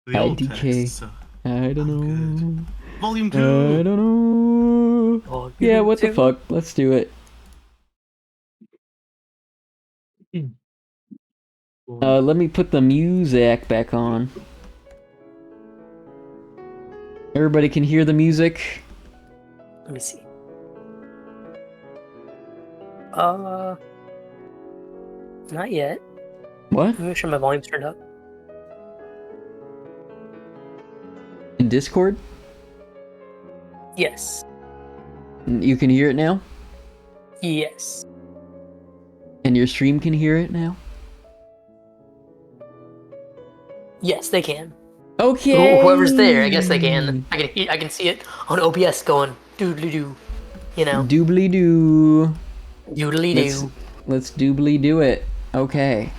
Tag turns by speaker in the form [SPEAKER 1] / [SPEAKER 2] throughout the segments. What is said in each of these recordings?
[SPEAKER 1] The old
[SPEAKER 2] IDK.
[SPEAKER 1] text, so
[SPEAKER 2] I don't
[SPEAKER 1] I'm good.
[SPEAKER 2] know.
[SPEAKER 1] Volume
[SPEAKER 2] I
[SPEAKER 1] 2!
[SPEAKER 2] don't know.
[SPEAKER 3] Oh,
[SPEAKER 2] Yeah,
[SPEAKER 3] you
[SPEAKER 2] what the
[SPEAKER 3] too.
[SPEAKER 2] fuck? Let's do it. Let me put the music back on. Everybody can hear the music?
[SPEAKER 3] Let me see. Not yet.
[SPEAKER 2] What?
[SPEAKER 3] Let me make sure my volume's turned up.
[SPEAKER 2] In Discord?
[SPEAKER 3] Yes.
[SPEAKER 2] You can hear it now?
[SPEAKER 3] Yes.
[SPEAKER 2] And your stream can hear it now?
[SPEAKER 3] Yes, they can.
[SPEAKER 2] Okay!
[SPEAKER 3] Whoever's there, I guess they can. I can see it on OBS going doodly doo. You know?
[SPEAKER 2] Doobly doo.
[SPEAKER 3] Doodly doo.
[SPEAKER 2] Let's doobly do it. Okay.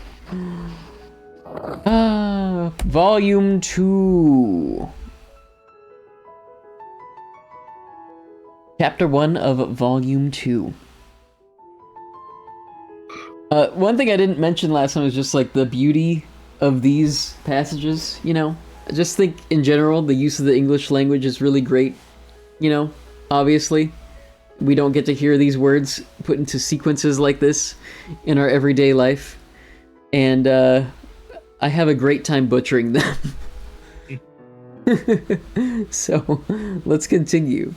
[SPEAKER 2] Volume 2. Chapter 1 of Volume 2. One thing I didn't mention last time was just like the beauty of these passages, you know? I just think in general the use of the English language is really great, you know? Obviously, we don't get to hear these words put into sequences like this in our everyday life. And I have a great time butchering them. So, let's continue.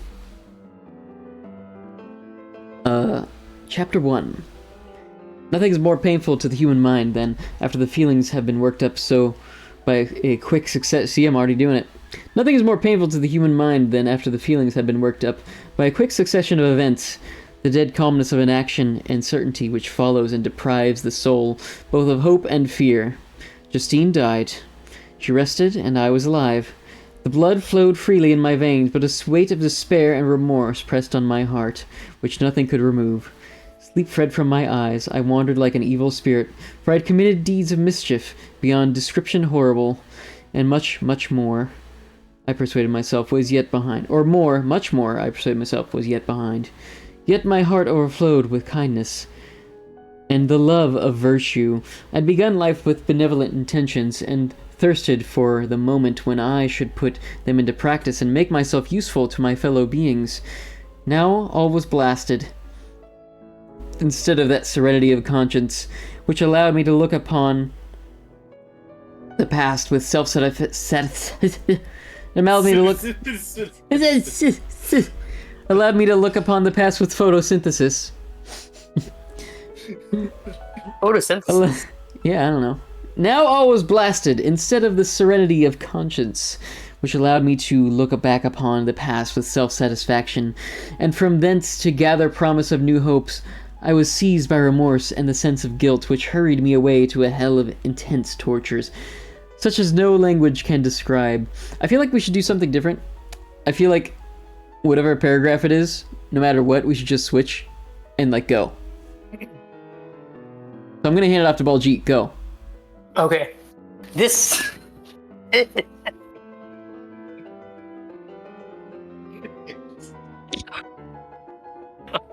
[SPEAKER 2] Chapter 1. Nothing is more painful to the human mind than after the feelings have been worked up so by a quick success. See, I'm already doing it. Nothing is more painful to the human mind than after the feelings have been worked up by a quick succession of events, the dead calmness of inaction and certainty which follows and deprives the soul both of hope and fear. Justine died. She rested, and I was alive. The blood flowed freely in my veins, but a weight of despair and remorse pressed on my heart, which nothing could remove. Sleep fled from my eyes. I wandered like an evil spirit, for I had committed deeds of mischief beyond description horrible, and much, much more, I persuaded myself, was yet behind. Or more, much more, I persuaded myself, was yet behind. Yet my heart overflowed with kindness and the love of virtue. I had begun life with benevolent intentions, and thirsted for the moment when I should put them into practice and make myself useful to my fellow beings. Now all was blasted. Instead of that serenity of conscience, which allowed me to look upon the past with self-satisfaction, allowed me to look allowed me to look upon the past with photosynthesis.
[SPEAKER 3] Photosynthesis.
[SPEAKER 2] Yeah, I don't know. Now all was blasted, instead of the serenity of conscience, which allowed me to look back upon the past with self-satisfaction, and from thence to gather promise of new hopes. I was seized by remorse and the sense of guilt, which hurried me away to a hell of intense tortures, such as no language can describe. I feel like we should do something different. I feel like whatever paragraph it is, no matter what, we should just switch and, like, go. So I'm gonna hand it off to Baljeet. Go.
[SPEAKER 3] Okay. This. I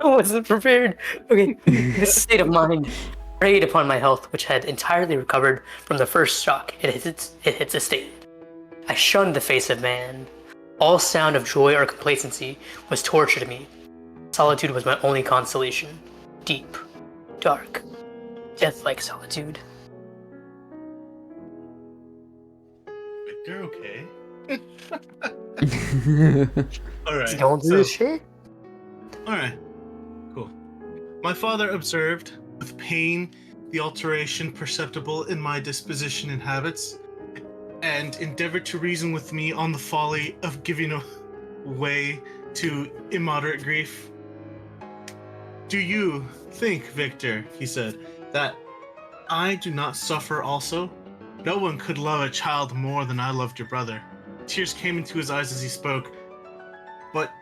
[SPEAKER 3] wasn't prepared. Okay. This state of mind preyed upon my health, which had entirely recovered from the first shock it hits its state. I shunned the face of man. All sound of joy or complacency was torture to me. Solitude was my only consolation. Deep, dark, death-like solitude.
[SPEAKER 1] You're okay. Alright.
[SPEAKER 3] Don't do this shit?
[SPEAKER 1] Alright. Cool. My father observed, with pain, the alteration perceptible in my disposition and habits, and endeavored to reason with me on the folly of giving way to immoderate grief. Do you think, Victor, he said, that I do not suffer also? No one could love a child more than I loved your brother. Tears came into his eyes as he spoke. But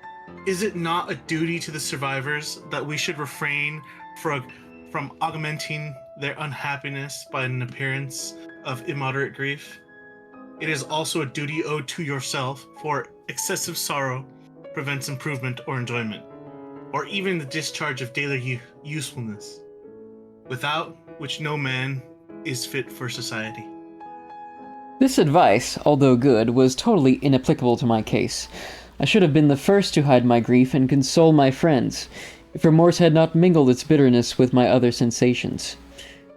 [SPEAKER 1] is it not a duty to the survivors that we should refrain from augmenting their unhappiness by an appearance of immoderate grief? It is also a duty owed to yourself, for excessive sorrow prevents improvement or enjoyment, or even the discharge of daily usefulness, without which no man is fit for society.
[SPEAKER 2] This advice, although good, was totally inapplicable to my case. I should have been the first to hide my grief and console my friends, if remorse had not mingled its bitterness with my other sensations.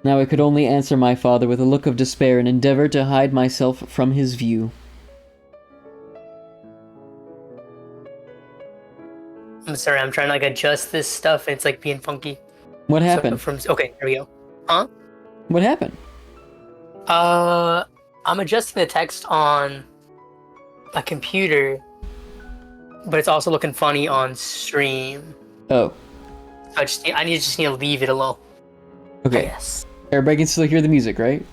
[SPEAKER 2] Now I could only answer my father with a look of despair and endeavor to hide myself from his view.
[SPEAKER 3] I'm sorry, I'm trying to like adjust this stuff. It's like being funky.
[SPEAKER 2] What happened?
[SPEAKER 3] Okay, here we go. Huh?
[SPEAKER 2] What happened?
[SPEAKER 3] I'm adjusting the text on a computer, but it's also looking funny on stream.
[SPEAKER 2] Oh.
[SPEAKER 3] So I just need to leave it alone.
[SPEAKER 2] Okay.
[SPEAKER 3] Yes.
[SPEAKER 2] Everybody can still hear the music, right?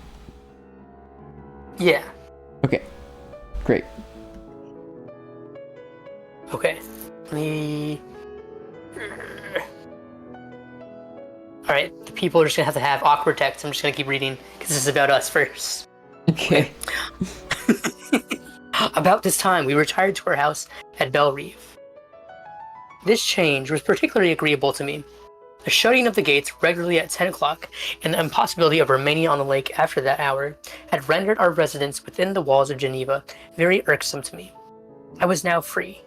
[SPEAKER 3] Yeah.
[SPEAKER 2] Okay. Great.
[SPEAKER 3] Okay. Alright, the people are just gonna have awkward text. I'm just gonna keep reading, because this is about us first.
[SPEAKER 2] Okay.
[SPEAKER 3] About this time, we retired to our house at Belle Reeve. This change was particularly agreeable to me. The shutting of the gates regularly at 10 o'clock and the impossibility of remaining on the lake after that hour had rendered our residence within the walls of Geneva very irksome to me. I was now free.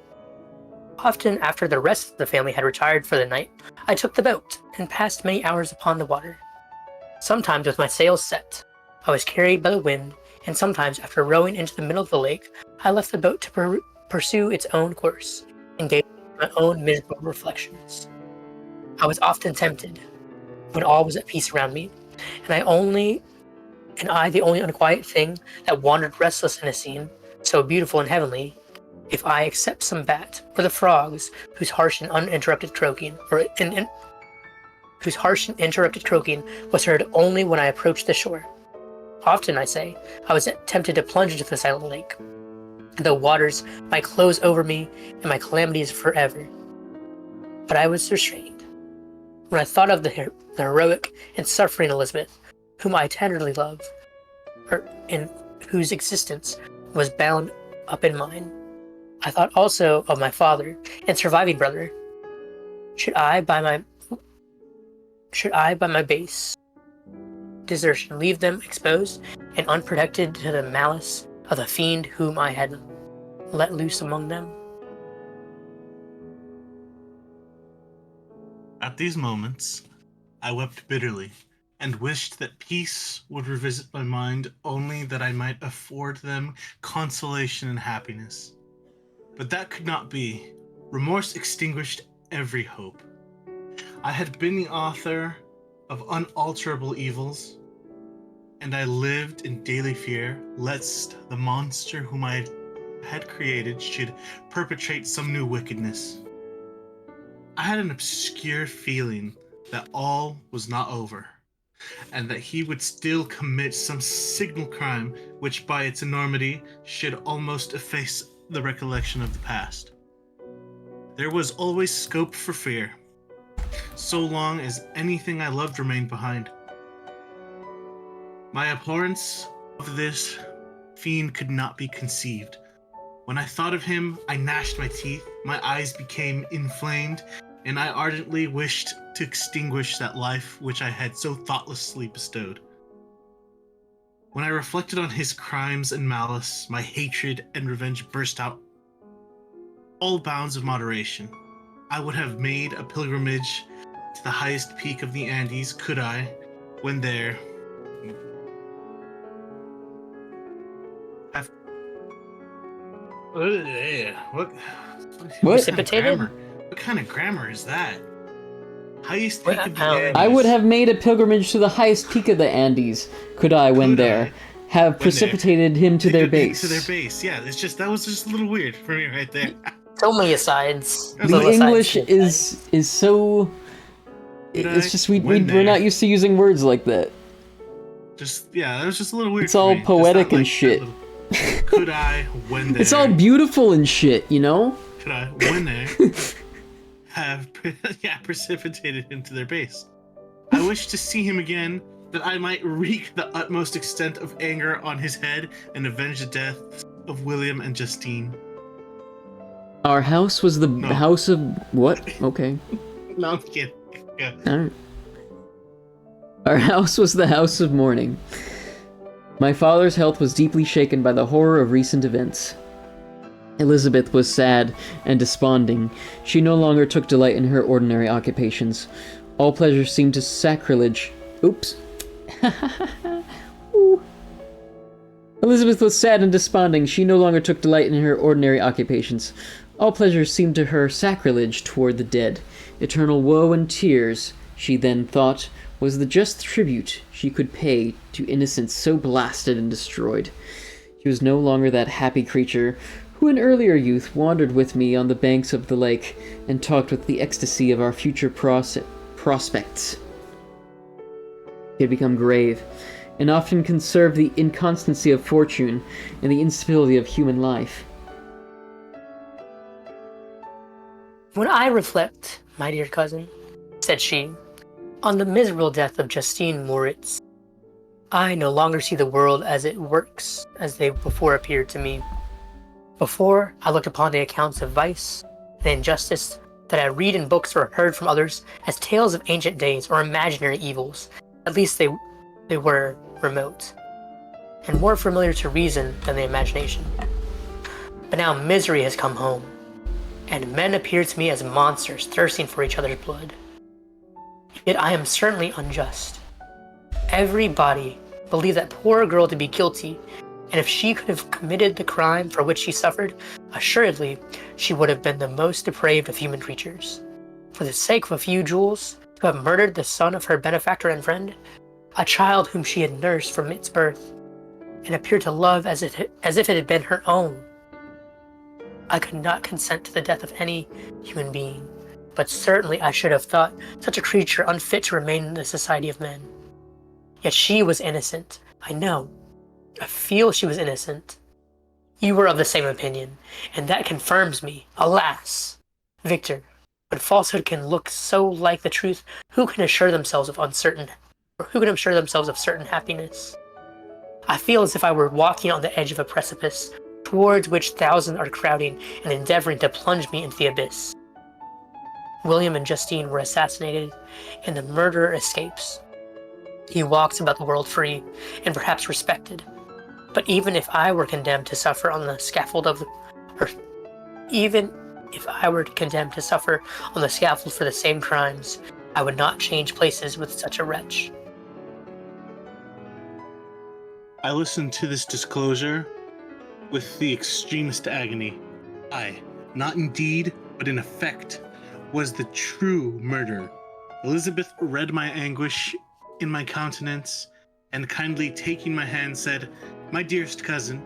[SPEAKER 3] Often after the rest of the family had retired for the night, I took the boat and passed many hours upon the water. Sometimes with my sails set, I was carried by the wind, and sometimes after rowing into the middle of the lake, I left the boat to pursue its own course, engaged in my own miserable reflections. I was often tempted, when all was at peace around me, and I the only unquiet thing that wandered restless in a scene so beautiful and heavenly, if I except some bat, or the frogs, whose harsh and uninterrupted croaking, was heard only when I approached the shore. Often, I say, I was tempted to plunge into the silent lake. The waters might close over me and my calamities forever. But I was restrained. When I thought of the heroic and suffering Elizabeth, whom I tenderly loved, and whose existence was bound up in mine, I thought also of my father and surviving brother. Should I, by my base desertion, leave them exposed and unprotected to the malice of the fiend whom I had let loose among them?
[SPEAKER 1] At these moments, I wept bitterly and wished that peace would revisit my mind, only that I might afford them consolation and happiness. But that could not be. Remorse extinguished every hope. I had been the author of unalterable evils, and I lived in daily fear lest the monster whom I had created should perpetrate some new wickedness. I had an obscure feeling that all was not over, and that he would still commit some signal crime which by its enormity should almost efface the recollection of the past. There was always scope for fear, so long as anything I loved remained behind. My abhorrence of this fiend could not be conceived. When I thought of him, I gnashed my teeth, my eyes became inflamed, and I ardently wished to extinguish that life which I had so thoughtlessly bestowed. When I reflected on his crimes and malice, my hatred and revenge burst out all bounds of moderation. I would have made a pilgrimage to the highest peak of the Andes, could I, when there, have... What?
[SPEAKER 3] Precipitated?
[SPEAKER 1] What kind of grammar is that? Highest peak of the Andes.
[SPEAKER 2] I would have made a pilgrimage to the highest peak of the Andes, could I, when there, have precipitated him to their base.
[SPEAKER 1] To their base, yeah. It's just that was just a little weird for me right there.
[SPEAKER 3] So many asides.
[SPEAKER 2] The English is so. It's just we're not used to using words like that.
[SPEAKER 1] That was just a little weird.
[SPEAKER 2] It's all poetic and shit.
[SPEAKER 1] Could I, when there?
[SPEAKER 2] It's all beautiful and shit, you know.
[SPEAKER 1] Could I, when there, have precipitated him to their base? I wish to see him again, that I might wreak the utmost extent of anger on his head and avenge the death of William and Justine.
[SPEAKER 2] Our house was the house of what? Okay.
[SPEAKER 1] No, I'm kidding. Yeah.
[SPEAKER 2] Alright. Our house was the house of mourning. My father's health was deeply shaken by the horror of recent events. Elizabeth was sad and desponding. She no longer took delight in her ordinary occupations. All pleasure seemed to sacrilege. Oops. Ooh. Elizabeth was sad and desponding. She no longer took delight in her ordinary occupations. All pleasure seemed to her sacrilege toward the dead. Eternal woe and tears, she then thought, was the just tribute she could pay to innocence so blasted and destroyed. She was no longer that happy creature who in earlier youth wandered with me on the banks of the lake and talked with the ecstasy of our future prospects. He had become grave, and often conserved the inconstancy of fortune and the instability of human life.
[SPEAKER 3] When I reflect, my dear cousin, said she, on the miserable death of Justine Moritz, I no longer see the world as it works, as they before appeared to me. Before, I looked upon the accounts of vice and injustice that I read in books or heard from others as tales of ancient days or imaginary evils. At least they were remote, and more familiar to reason than the imagination. But now misery has come home, and men appear to me as monsters thirsting for each other's blood. Yet I am certainly unjust. Everybody believed that poor girl to be guilty, and if she could have committed the crime for which she suffered, assuredly she would have been the most depraved of human creatures. For the sake of a few jewels, to have murdered the son of her benefactor and friend, a child whom she had nursed from its birth, and appeared to love as if it had been her own. I could not consent to the death of any human being, but certainly I should have thought such a creature unfit to remain in the society of men. Yet she was innocent, I know. I feel she was innocent. You were of the same opinion, and that confirms me. Alas! Victor, when falsehood can look so like the truth, who can assure themselves of certain happiness? I feel as if I were walking on the edge of a precipice, towards which thousands are crowding and endeavoring to plunge me into the abyss. William and Justine were assassinated, and the murderer escapes. He walks about the world free, and perhaps respected. But even if I were condemned to suffer on the scaffold for the same crimes, I would not change places with such a wretch.
[SPEAKER 1] I listened to this disclosure with the extremest agony. I, not in deed, but in effect, was the true murderer. Elizabeth read my anguish in my countenance, and kindly taking my hand said, "My dearest cousin,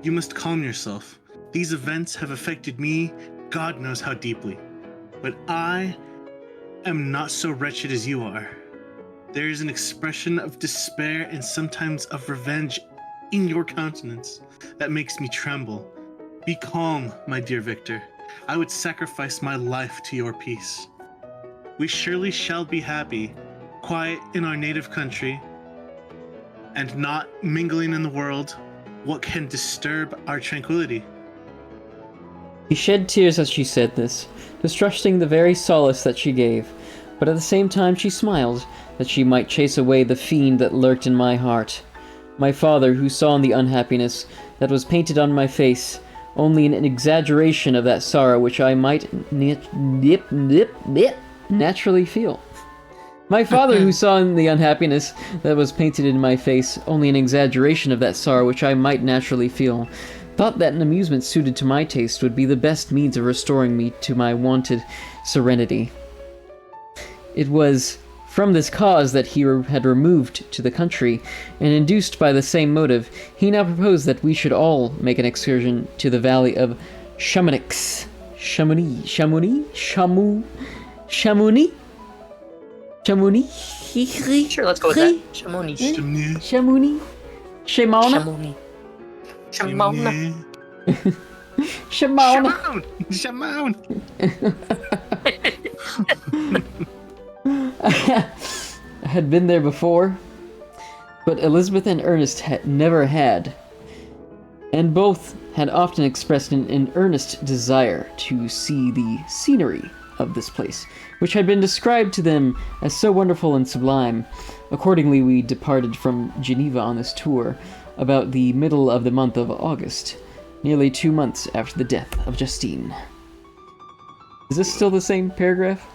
[SPEAKER 1] you must calm yourself. These events have affected me, God knows how deeply. But I am not so wretched as you are. There is an expression of despair and sometimes of revenge in your countenance that makes me tremble. Be calm, my dear Victor. I would sacrifice my life to your peace. We surely shall be happy, quiet in our native country, and not mingling in the world what can disturb our tranquility."
[SPEAKER 2] She shed tears as she said this, distrusting the very solace that she gave, but at the same time she smiled, that she might chase away the fiend that lurked in my heart. My father, who saw in the unhappiness that was painted on my face only an exaggeration of that sorrow which I might naturally feel. My father, who saw in the unhappiness that was painted in my face only an exaggeration of that sorrow which I might naturally feel, thought that an amusement suited to my taste would be the best means of restoring me to my wonted serenity. It was from this cause that he had removed to the country, and induced by the same motive, he now proposed that we should all make an excursion to the valley of Chamonix. Chamonix?
[SPEAKER 3] Sure, let's go with that. Chamonix.
[SPEAKER 2] Chamonix? Chamonix?
[SPEAKER 3] Chamonix.
[SPEAKER 2] Chamonix.
[SPEAKER 1] Shimon!
[SPEAKER 2] I had been there before, but Elizabeth and Ernest never had, and both had often expressed an earnest desire to see the scenery of this place, which had been described to them as so wonderful and sublime. Accordingly, we departed from Geneva on this tour about the middle of the month of August, nearly 2 months after the death of Justine. Is this still the same paragraph?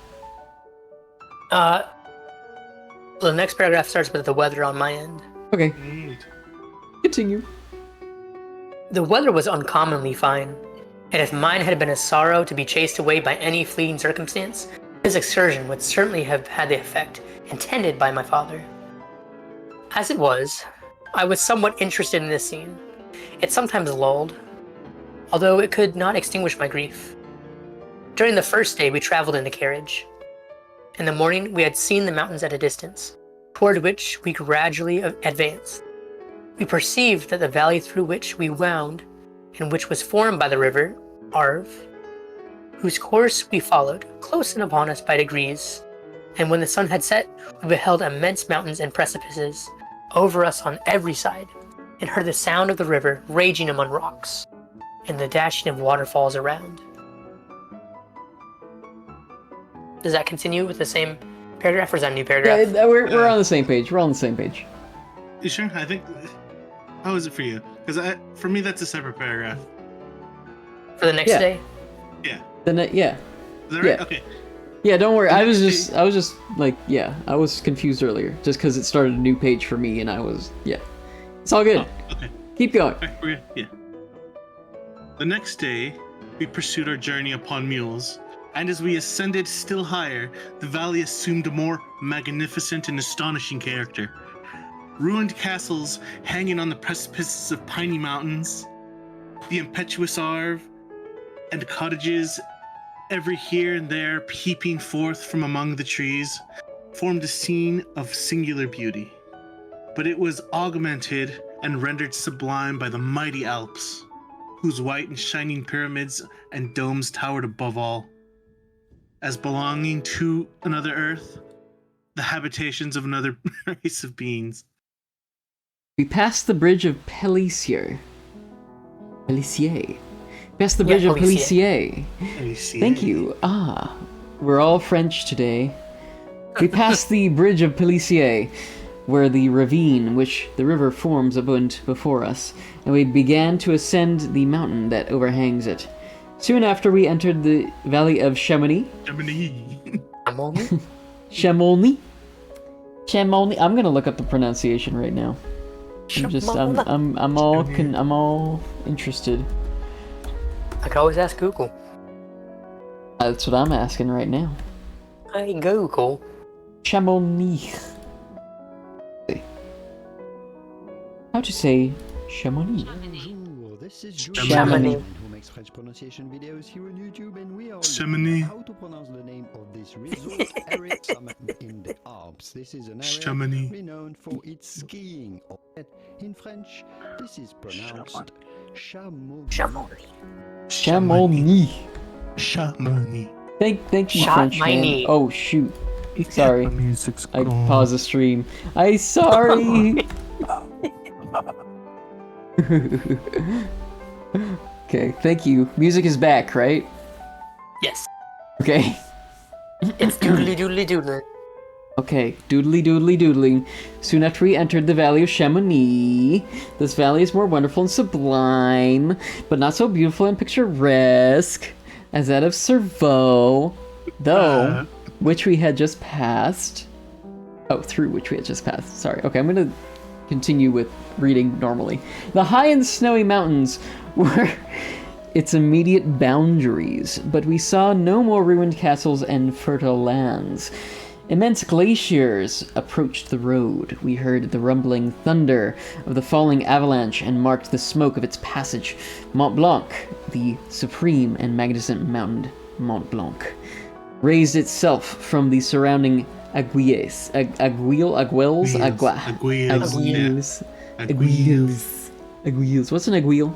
[SPEAKER 3] The next paragraph starts with the weather on my end.
[SPEAKER 2] Okay,
[SPEAKER 1] Neat.
[SPEAKER 2] continue.
[SPEAKER 3] The weather was uncommonly fine, and if mine had been a sorrow to be chased away by any fleeting circumstance, this excursion would certainly have had the effect intended by my father. As it was, I was somewhat interested in this scene. It sometimes lulled, although it could not extinguish my grief. During the first day, we traveled in a carriage. In the morning, we had seen the mountains at a distance, toward which we gradually advanced. We perceived that the valley through which we wound, and which was formed by the river Arve, whose course we followed, close in upon us by degrees, and when the sun had set, we beheld immense mountains and precipices over us on every side, and heard the sound of the river raging among rocks, and the dashing of waterfalls around. Does that continue with the same paragraph, or is that a new paragraph?
[SPEAKER 2] Yeah, we're on the same page. We're on the same page.
[SPEAKER 1] You sure? I think. How is it for you? Because for me, that's a separate paragraph.
[SPEAKER 3] For the next
[SPEAKER 2] Yeah.
[SPEAKER 3] day?
[SPEAKER 1] Yeah.
[SPEAKER 2] Yeah.
[SPEAKER 1] Is that right?
[SPEAKER 2] Yeah.
[SPEAKER 1] Okay.
[SPEAKER 2] Yeah, don't worry.
[SPEAKER 1] The
[SPEAKER 2] I was
[SPEAKER 1] next
[SPEAKER 2] just like, yeah, I was confused earlier just because it started a new page for me and I was, yeah. It's all good.
[SPEAKER 1] Oh, okay.
[SPEAKER 2] Keep going.
[SPEAKER 1] Okay, we're good. Yeah. The next day, we pursued our journey upon mules, and as we ascended still higher, the valley assumed a more magnificent and astonishing character. Ruined castles hanging on the precipices of piney mountains, the impetuous Arve, and cottages every here and there peeping forth from among the trees, formed a scene of singular beauty. But it was augmented and rendered sublime by the mighty Alps, whose white and shining pyramids and domes towered above all, as belonging to another earth, the habitations of another race of beings.
[SPEAKER 2] We passed the bridge of Pellissier. Passed the bridge of
[SPEAKER 3] Pellissier.
[SPEAKER 2] Pellissier. Thank you. Ah, we're all French today. We passed the bridge of Pellissier, where the ravine which the river forms opened before us, and we began to ascend the mountain that overhangs it. Soon after, we entered the valley of Chamonix. Chamonix. I'm gonna look up the pronunciation right now. I'm all interested.
[SPEAKER 3] I can always ask Google.
[SPEAKER 2] That's what I'm asking right now.
[SPEAKER 3] Hey, Google.
[SPEAKER 2] Chamonix. How to say Chamonix?
[SPEAKER 4] Bonjour, this is
[SPEAKER 3] Chamonix.
[SPEAKER 4] who makes French pronunciation videos here on YouTube, and we are
[SPEAKER 1] Chamonix.
[SPEAKER 4] how to pronounce the name of this resort area summit in the Alps. This is an area
[SPEAKER 1] Chamonix.
[SPEAKER 4] renowned for its skiing. In French, this is pronounced Chamonix.
[SPEAKER 3] Chamonix.
[SPEAKER 2] Chamonix.
[SPEAKER 1] Chamonix.
[SPEAKER 2] Thank you,
[SPEAKER 3] Shot
[SPEAKER 2] French
[SPEAKER 3] my
[SPEAKER 2] man.
[SPEAKER 3] knee.
[SPEAKER 2] Oh shoot. Sorry.
[SPEAKER 1] The music's
[SPEAKER 2] I
[SPEAKER 1] gone.
[SPEAKER 2] paused the stream. I sorry. Okay, thank you. Music is back, right?
[SPEAKER 3] Yes.
[SPEAKER 2] Okay.
[SPEAKER 3] It's doodly doodly doodly.
[SPEAKER 2] Okay, doodly doodly doodling. Soon after we entered the valley of Chamonix. This valley is more wonderful and sublime, but not so beautiful and picturesque as that of Cerveau, though, which we had just passed. Oh, through which we had just passed. Sorry. Okay, I'm gonna continue with reading normally. The high and snowy mountains were its immediate boundaries, but we saw no more ruined castles and fertile lands. Immense glaciers approached the road. We heard the rumbling thunder of the falling avalanche and marked the smoke of its passage. Mont Blanc, the supreme and magnificent mountain Mont Blanc, raised itself from the surrounding aiguilles. Aiguilles? What's an aiguille?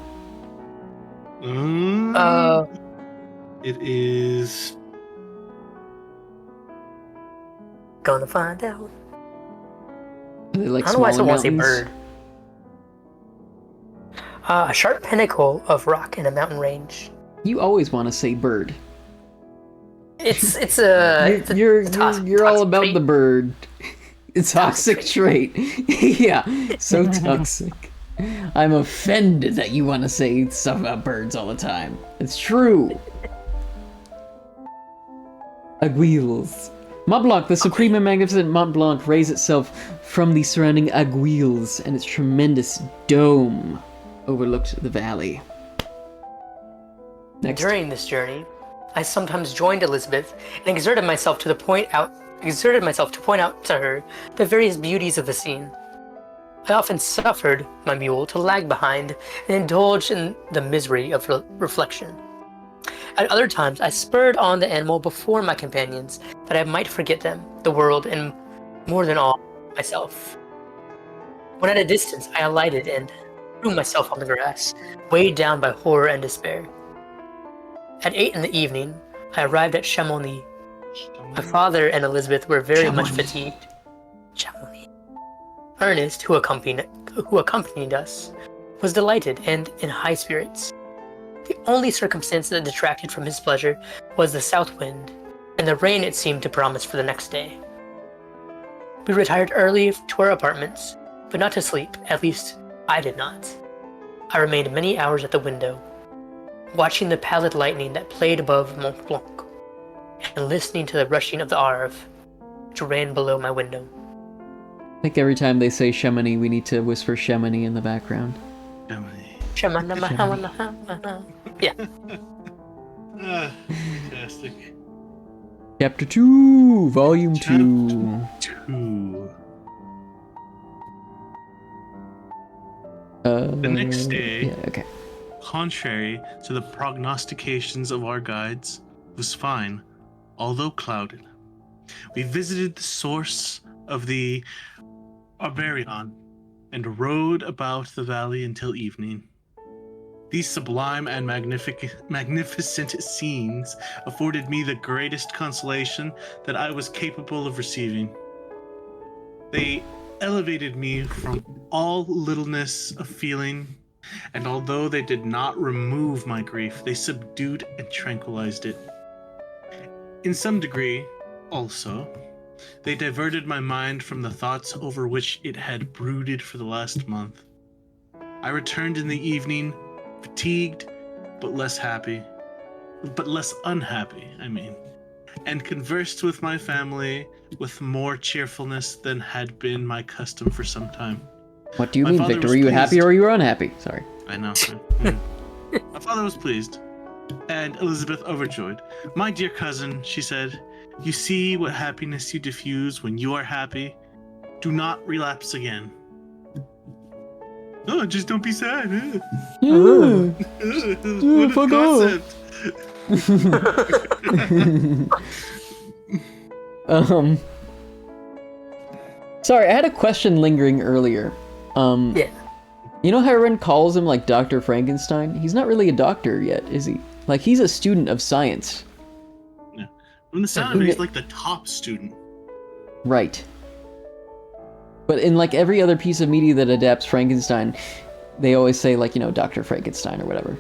[SPEAKER 1] It is.
[SPEAKER 3] Gonna find out.
[SPEAKER 2] Are they like
[SPEAKER 3] I don't know why I
[SPEAKER 2] smaller
[SPEAKER 3] still want to say
[SPEAKER 2] mountains?
[SPEAKER 3] bird. A sharp pinnacle of rock in a mountain range.
[SPEAKER 2] You always want to say bird. You're
[SPEAKER 3] toxic
[SPEAKER 2] all about
[SPEAKER 3] trait.
[SPEAKER 2] the bird. It's toxic trait. Yeah, so toxic. I'm offended that you want to say stuff about birds all the time. It's true. Aiguilles. Mont Blanc, the supreme and magnificent Mont Blanc, raised itself from the surrounding aiguilles, and its tremendous dome overlooked the valley. Next.
[SPEAKER 3] During this journey, I sometimes joined Elizabeth and exerted myself to point out to her the various beauties of the scene. I often suffered my mule to lag behind and indulge in the misery of reflection. At other times, I spurred on the animal before my companions, that I might forget them, the world, and more than all, myself. When at a distance, I alighted and threw myself on the grass, weighed down by horror and despair. At 8 in the evening, I arrived at Chamonix. My father and Elizabeth were very much fatigued. Chamonix. Ernest, who accompanied us, was delighted and in high spirits. The only circumstance that detracted from his pleasure was the south wind, and the rain it seemed to promise for the next day. We retired early to our apartments, but not to sleep, at least I did not. I remained many hours at the window, watching the pallid lightning that played above Mont Blanc, and listening to the rushing of the Arve, which ran below my window.
[SPEAKER 2] I think every time they say Chamonix, we need to whisper Chamonix in the background.
[SPEAKER 3] Yeah.
[SPEAKER 1] Fantastic.
[SPEAKER 2] Chapter 2, Volume 2.
[SPEAKER 1] 2.
[SPEAKER 2] The
[SPEAKER 1] next day,
[SPEAKER 2] Yeah, okay.
[SPEAKER 1] contrary to the prognostications of our guides, was fine, although clouded. We visited the source of the Arbarion and rode about the valley until evening. These sublime and magnificent scenes afforded me the greatest consolation that I was capable of receiving. They elevated me from all littleness of feeling, and although they did not remove my grief, they subdued and tranquilized it. In some degree, also, they diverted my mind from the thoughts over which it had brooded for the last month. I returned in the evening, fatigued, but less unhappy, and conversed with my family with more cheerfulness than had been my custom for some time.
[SPEAKER 2] What do you
[SPEAKER 1] My
[SPEAKER 2] mean,
[SPEAKER 1] father
[SPEAKER 2] Victor?
[SPEAKER 1] was
[SPEAKER 2] Were you happy
[SPEAKER 1] pleased.
[SPEAKER 2] or were you unhappy? Sorry.
[SPEAKER 1] I know. My father was pleased, and Elizabeth overjoyed. My dear cousin, she said, you see what happiness you diffuse when you are happy. Do not relapse again. No, just don't be sad.
[SPEAKER 2] Yeah.
[SPEAKER 1] What a
[SPEAKER 2] fuck
[SPEAKER 1] concept.
[SPEAKER 2] Sorry, I had a question lingering earlier.
[SPEAKER 3] Yeah.
[SPEAKER 2] You know how everyone calls him like Dr. Frankenstein? He's not really a doctor yet, is he? Like, he's a student of science.
[SPEAKER 1] Yeah. From the sound of it, he's like the top student.
[SPEAKER 2] Right. But in like every other piece of media that adapts Frankenstein, they always say like, you know, Dr. Frankenstein or whatever.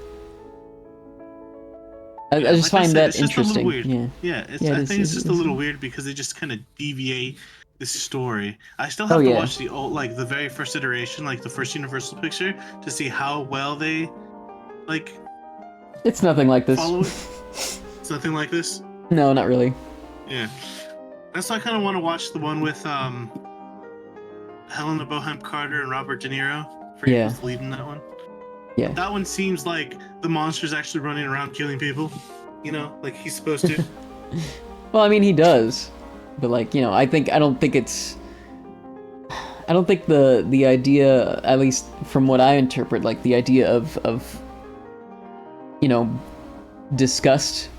[SPEAKER 2] I just
[SPEAKER 1] like
[SPEAKER 2] find
[SPEAKER 1] said,
[SPEAKER 2] that
[SPEAKER 1] it's just a little
[SPEAKER 2] interesting.
[SPEAKER 1] weird.
[SPEAKER 2] Yeah.
[SPEAKER 1] I think it's just a little weird because they just kind of deviate this story. I still have
[SPEAKER 2] Oh,
[SPEAKER 1] to
[SPEAKER 2] yeah.
[SPEAKER 1] watch the old, like the very first iteration, like the first Universal picture, to see how well they, like,
[SPEAKER 2] It's nothing like this.
[SPEAKER 1] follow it. It's nothing like this.
[SPEAKER 2] No, not really.
[SPEAKER 1] Yeah, that's why I kind of want to watch the one with Helena Bonham Carter and Robert De Niro. I forget
[SPEAKER 2] Yeah.
[SPEAKER 1] who's leading that one.
[SPEAKER 2] Yeah.
[SPEAKER 1] That one seems like the monster's actually running around killing people. You know, like he's supposed to.
[SPEAKER 2] Well, I mean, he does. But like, you know, I don't think the idea, at least from what I interpret, like the idea of you know, disgust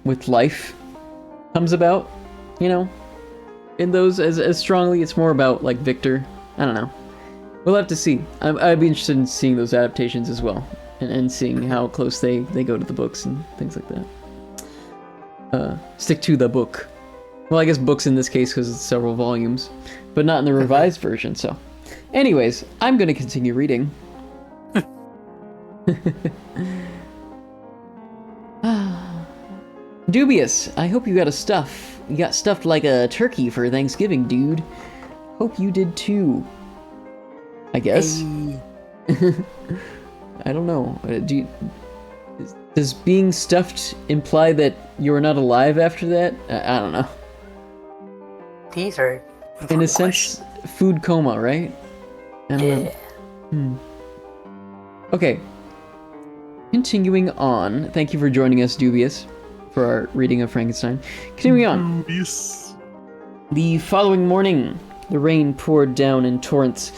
[SPEAKER 2] with life comes about, you know, in those as strongly. It's more about like Victor. I don't know. We'll have to see. I'd be interested in seeing those adaptations as well, and seeing how close they go to the books and things like that. Stick to the book. Well, I guess books in this case because it's several volumes, but not in the revised version. So, anyways, I'm going to continue reading. Dubious, I hope you got you got stuffed like a turkey for Thanksgiving, dude. Hope you did too. I guess.
[SPEAKER 3] Hey.
[SPEAKER 2] I don't know. Does being stuffed imply that you're not alive after that? I don't know.
[SPEAKER 3] These are
[SPEAKER 2] In a sense, food coma, right? I don't know. Okay. Continuing on. Thank you for joining us, Dubious, for our reading of Frankenstein. Continuing on.
[SPEAKER 1] Dubious.
[SPEAKER 2] The following morning, the rain poured down in torrents,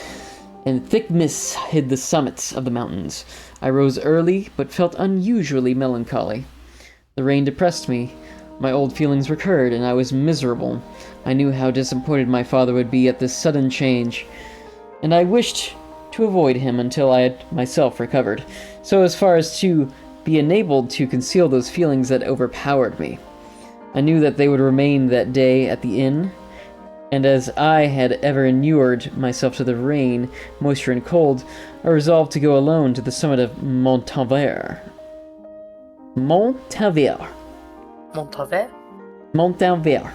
[SPEAKER 2] and thick mists hid the summits of the mountains. I rose early, but felt unusually melancholy. The rain depressed me. My old feelings recurred, and I was miserable. I knew how disappointed my father would be at this sudden change, and I wished to avoid him until I had myself recovered, so as far as to be enabled to conceal those feelings that overpowered me. I knew that they would remain that day at the inn, and as I had ever inured myself to the rain, moisture, and cold, I resolved to go alone to the summit of Montanvert.
[SPEAKER 3] Montalvet?
[SPEAKER 2] Montanvert.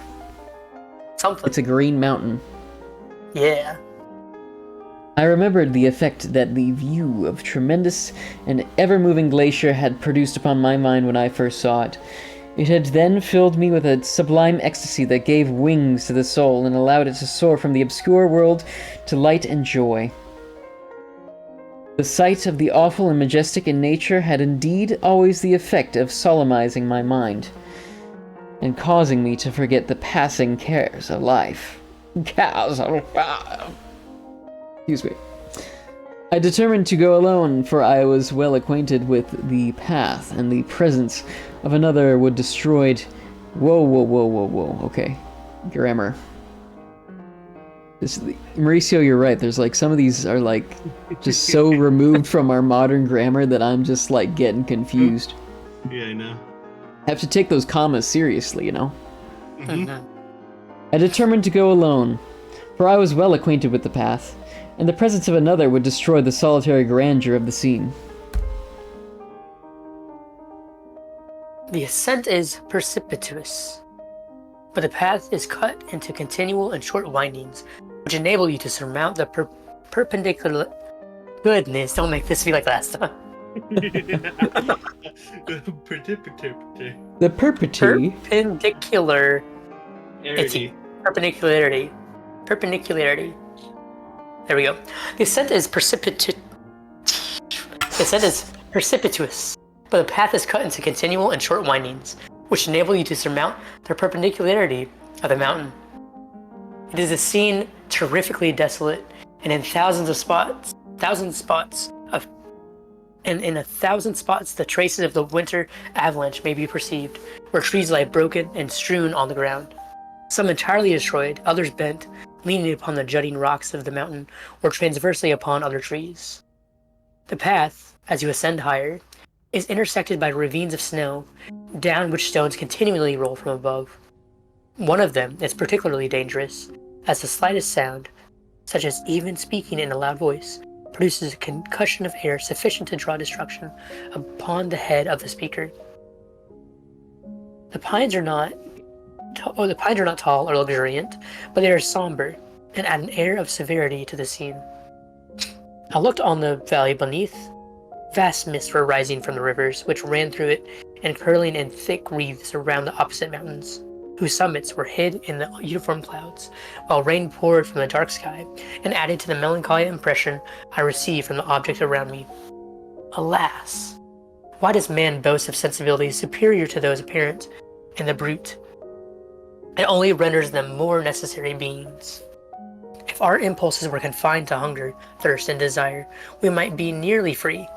[SPEAKER 3] Something.
[SPEAKER 2] It's a green mountain.
[SPEAKER 3] Yeah.
[SPEAKER 2] I remembered the effect that the view of tremendous and ever-moving glacier had produced upon my mind when I first saw it. It had then filled me with a sublime ecstasy that gave wings to the soul and allowed it to soar from the obscure world to light and joy. The sight of the awful and majestic in nature had indeed always the effect of solemnizing my mind, and causing me to forget the passing cares of life. Excuse me. I determined to go alone, for I was well acquainted with the path, and the presence of another would destroy... Whoa. Okay. Grammar. Mauricio, you're right. There's like, some of these are like, just so removed from our modern grammar that I'm just like getting confused.
[SPEAKER 1] Yeah, I know.
[SPEAKER 2] I have to take those commas seriously, you know?
[SPEAKER 3] Mm-hmm.
[SPEAKER 2] I determined to go alone, for I was well acquainted with the path, and the presence of another would destroy the solitary grandeur of the scene.
[SPEAKER 3] The ascent is precipitous, but the path is cut into continual and short windings, which enable you to surmount the perpendicular... Goodness, don't make this be like last time.
[SPEAKER 2] The perpetuity.
[SPEAKER 3] Perpendicularity. There we go. The ascent is precipitous, but the path is cut into continual and short windings, which enable you to surmount the perpendicularity of the mountain. It is a scene terrifically desolate, and in a thousand spots, the traces of the winter avalanche may be perceived, where trees lie broken and strewn on the ground. Some entirely destroyed, others bent, leaning upon the jutting rocks of the mountain, or transversely upon other trees. The path, as you ascend higher, is intersected by ravines of snow, down which stones continually roll from above. One of them is particularly dangerous, as the slightest sound, such as even speaking in a loud voice, produces a concussion of air sufficient to draw destruction upon the head of the speaker. The pines are not tall or luxuriant, but they are somber and add an air of severity to the scene. I looked on the valley beneath. Vast mists were rising from the rivers, which ran through it and curling in thick wreaths around the opposite mountains, whose summits were hid in the uniform clouds, while rain poured from the dark sky and added to the melancholy impression I received from the objects around me. Alas! Why does man boast of sensibilities superior to those apparent in the brute? It only renders them more necessary beings. If our impulses were confined to hunger, thirst, and desire, we might be nearly free.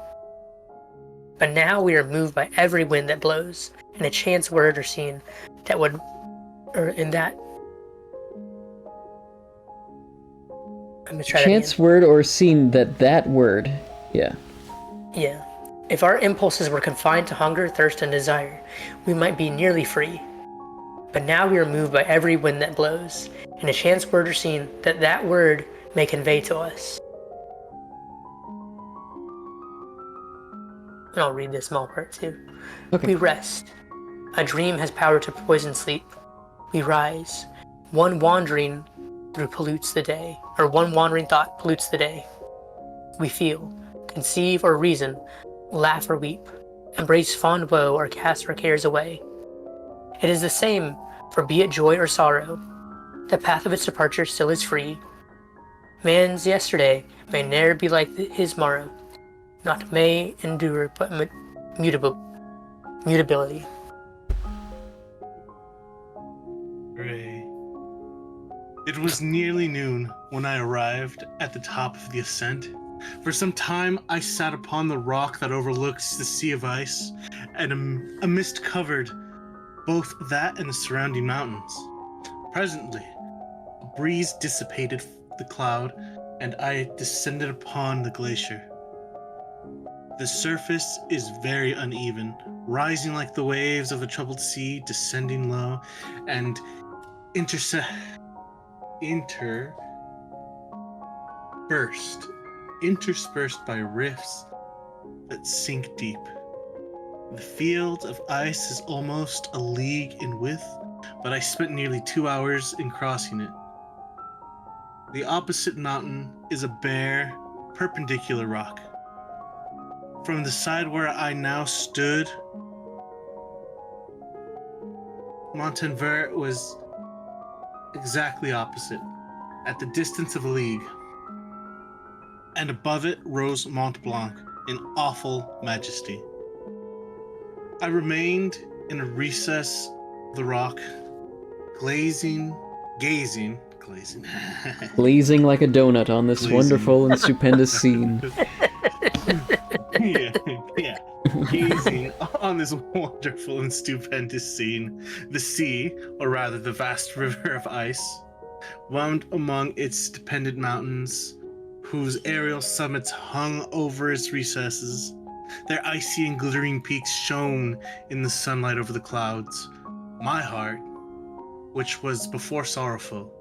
[SPEAKER 3] But now we are moved by every wind that blows, and a chance word or scene that would,
[SPEAKER 2] Chance word or scene that word, yeah.
[SPEAKER 3] Yeah. If our impulses were confined to hunger, thirst, and desire, we might be nearly free. But now we are moved by every wind that blows, and a chance word or scene that word may convey to us. And I'll read this small part too.
[SPEAKER 2] Okay.
[SPEAKER 3] We rest. A dream has power to poison sleep. We rise. One wandering thought pollutes the day. We feel, conceive or reason, laugh or weep, embrace fond woe or cast our cares away. It is the same, for be it joy or sorrow, the path of its departure still is free. Man's yesterday may ne'er be like his morrow, not may endure but mutability.
[SPEAKER 1] Hooray. It was nearly noon when I arrived at the top of the ascent. For some time I sat upon the rock that overlooks the sea of ice, and a mist covered both that and the surrounding mountains. Presently, a breeze dissipated the cloud, and I descended upon the glacier. The surface is very uneven, rising like the waves of a troubled sea, descending low, and interspersed by rifts that sink deep. The field of ice is almost a league in width, but I spent nearly 2 hours in crossing it. The opposite mountain is a bare, perpendicular rock. From the side where I now stood, Montenvert was exactly opposite, at the distance of a league. And above it rose Mont Blanc in awful majesty. I remained in a recess of the rock, gazing
[SPEAKER 2] Blazing like a donut on this
[SPEAKER 1] Blazing.
[SPEAKER 2] wonderful and stupendous scene.
[SPEAKER 1] yeah. Gazing on this wonderful and stupendous scene. The sea, or rather the vast river of ice, wound among its dependent mountains, whose aerial summits hung over its recesses. Their icy and glittering peaks shone in the sunlight over the clouds. My heart, which was before sorrowful,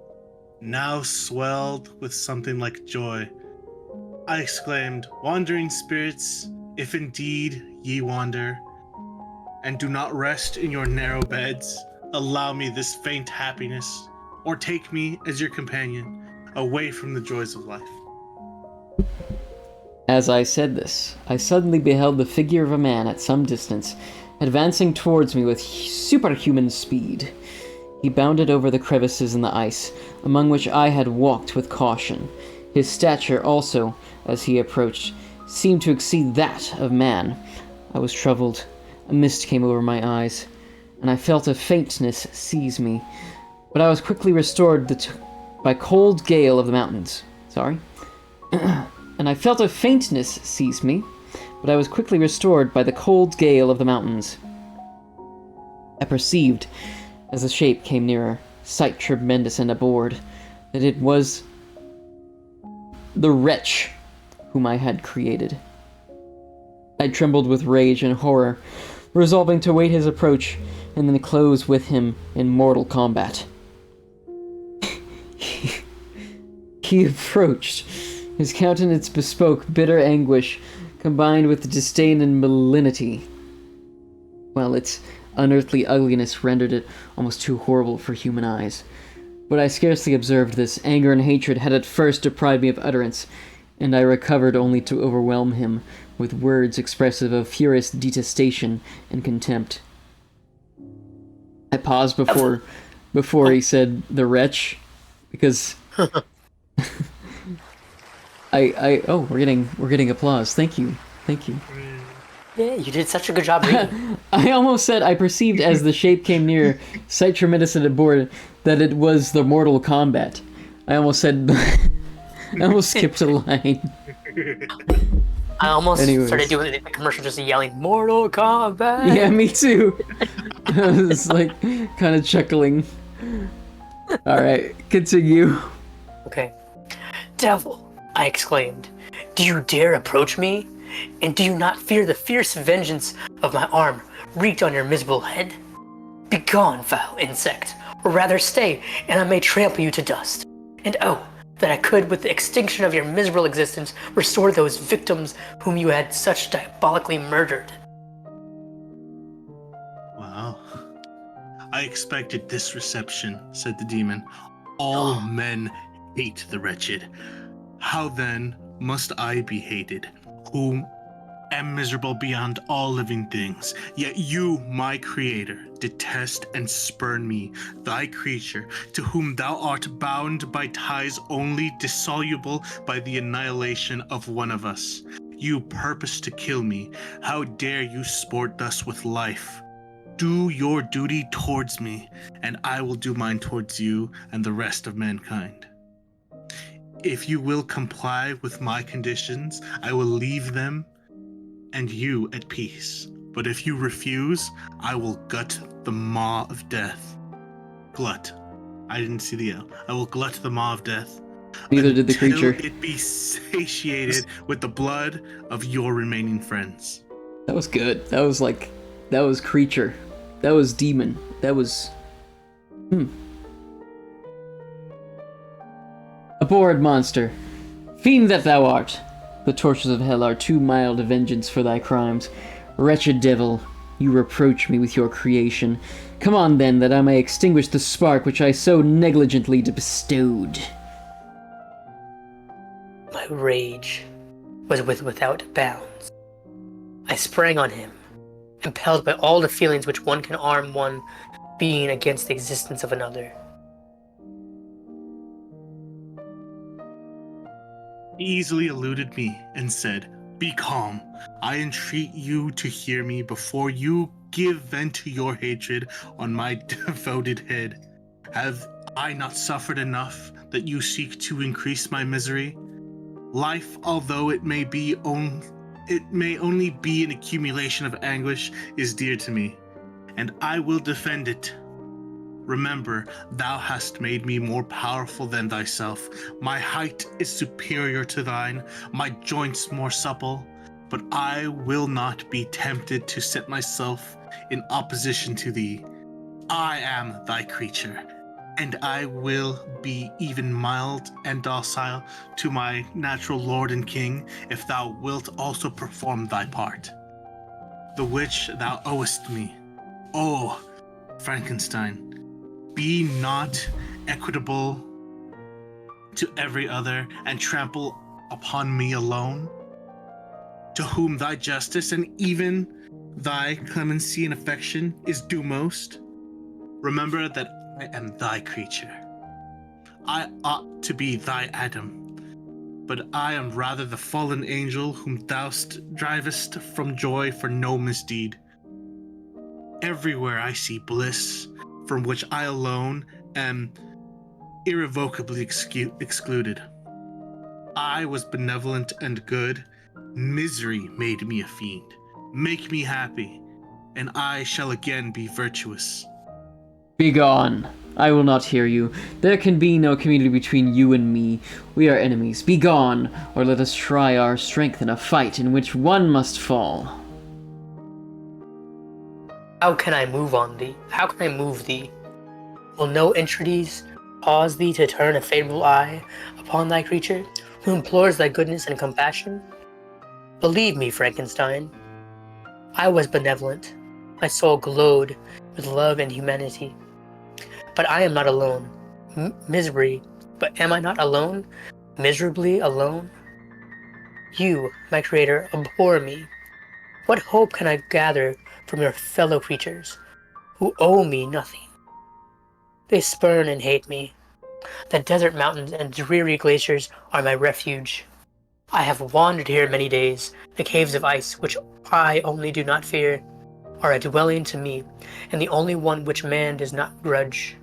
[SPEAKER 1] now swelled with something like joy. I exclaimed, "Wandering spirits, if indeed ye wander, and do not rest in your narrow beds, allow me this faint happiness, or take me as your companion, away from the joys of life."
[SPEAKER 2] As I said this, I suddenly beheld the figure of a man at some distance, advancing towards me with superhuman speed. He bounded over the crevices in the ice, among which I had walked with caution. His stature also, as he approached, seemed to exceed that of man. I was troubled. A mist came over my eyes, and I felt a faintness seize me. But I was quickly restored by cold gale of the mountains. And I felt a faintness seize me, but I was quickly restored by the cold gale of the mountains. I perceived, as the shape came nearer, sight tremendous and abhorred, that it was the wretch whom I had created. I trembled with rage and horror, resolving to wait his approach and then close with him in mortal combat. He approached. His countenance bespoke bitter anguish, combined with disdain and malignity, while its unearthly ugliness rendered it almost too horrible for human eyes. But I scarcely observed this. Anger and hatred had at first deprived me of utterance, and I recovered only to overwhelm him with words expressive of furious detestation and contempt. I paused before he said "the wretch," because we're getting applause. Thank you.
[SPEAKER 3] Yeah, you did such a good job reading.
[SPEAKER 2] I almost said I perceived as the shape came near, sight tremendous and abhorred, that it was the Mortal Kombat. I almost said, I almost skipped a line.
[SPEAKER 3] I almost
[SPEAKER 2] Anyways.
[SPEAKER 3] started doing the commercial just yelling, "Mortal Kombat!"
[SPEAKER 2] Yeah, me too. I was like, kind of chuckling. Alright, continue.
[SPEAKER 3] Okay. "Devil," I exclaimed, "do you dare approach me? And do you not fear the fierce vengeance of my arm wreaked on your miserable head? Begone, foul insect, or rather stay, and I may trample you to dust. And oh, that I could, with the extinction of your miserable existence, restore those victims whom you had such diabolically murdered."
[SPEAKER 1] Wow. I expected this reception, said the demon. All men hate the wretched. How then must I be hated, whom am miserable beyond all living things? Yet you, my creator, detest and spurn me, thy creature, to whom thou art bound by ties only dissoluble by the annihilation of one of us. You purpose to kill me. How dare you sport thus with life? Do your duty towards me, and I will do mine towards you and the rest of mankind. If you will comply with my conditions, I will leave them and you at peace. But if you refuse, I will gut the maw of death. Glut. I didn't see the L. I will glut the maw of death.
[SPEAKER 2] Neither did the creature.
[SPEAKER 1] Until it be satiated with the blood of your remaining friends.
[SPEAKER 2] That was good. That was creature. That was demon. That was... Abhorred monster. Fiend that thou art. The tortures of hell are too mild a vengeance for thy crimes. Wretched devil, you reproach me with your creation. Come on then, that I may extinguish the spark which I so negligently bestowed.
[SPEAKER 3] My rage was without bounds. I sprang on him, impelled by all the feelings which one can arm one being against the existence of another.
[SPEAKER 1] He easily eluded me and said, "Be calm. I entreat you to hear me before you give vent to your hatred on my devoted head. Have I not suffered enough that you seek to increase my misery? Life, although it may only be an accumulation of anguish, is dear to me, and I will defend it. Remember, thou hast made me more powerful than thyself. My height is superior to thine, my joints more supple, but I will not be tempted to set myself in opposition to thee. I am thy creature, and I will be even mild and docile to my natural lord and king, if thou wilt also perform thy part, the which thou owest me. Oh, Frankenstein, be not equitable to every other, and trample upon me alone, to whom thy justice and even thy clemency and affection is due most. Remember that I am thy creature. I ought to be thy Adam, but I am rather the fallen angel whom thou drivest from joy for no misdeed. Everywhere I see bliss, from which I alone am irrevocably excluded. I was benevolent and good. Misery made me a fiend. Make me happy, and I shall again be virtuous.
[SPEAKER 2] Begone. I will not hear you. There can be no community between you and me. We are enemies. Begone, or let us try our strength in a fight in which one must fall.
[SPEAKER 3] How can I move on thee? How can I move thee? Will no entreaties cause thee to turn a favorable eye upon thy creature, who implores thy goodness and compassion? Believe me, Frankenstein, I was benevolent. My soul glowed with love and humanity. But I am not alone. Misery. But am I not alone? Miserably alone? You, my creator, abhor me. What hope can I gather from your fellow creatures, who owe me nothing? They spurn and hate me. The desert mountains and dreary glaciers are my refuge. I have wandered here many days. The caves of ice, which I only do not fear, are a dwelling to me, and the only one which man does not grudge.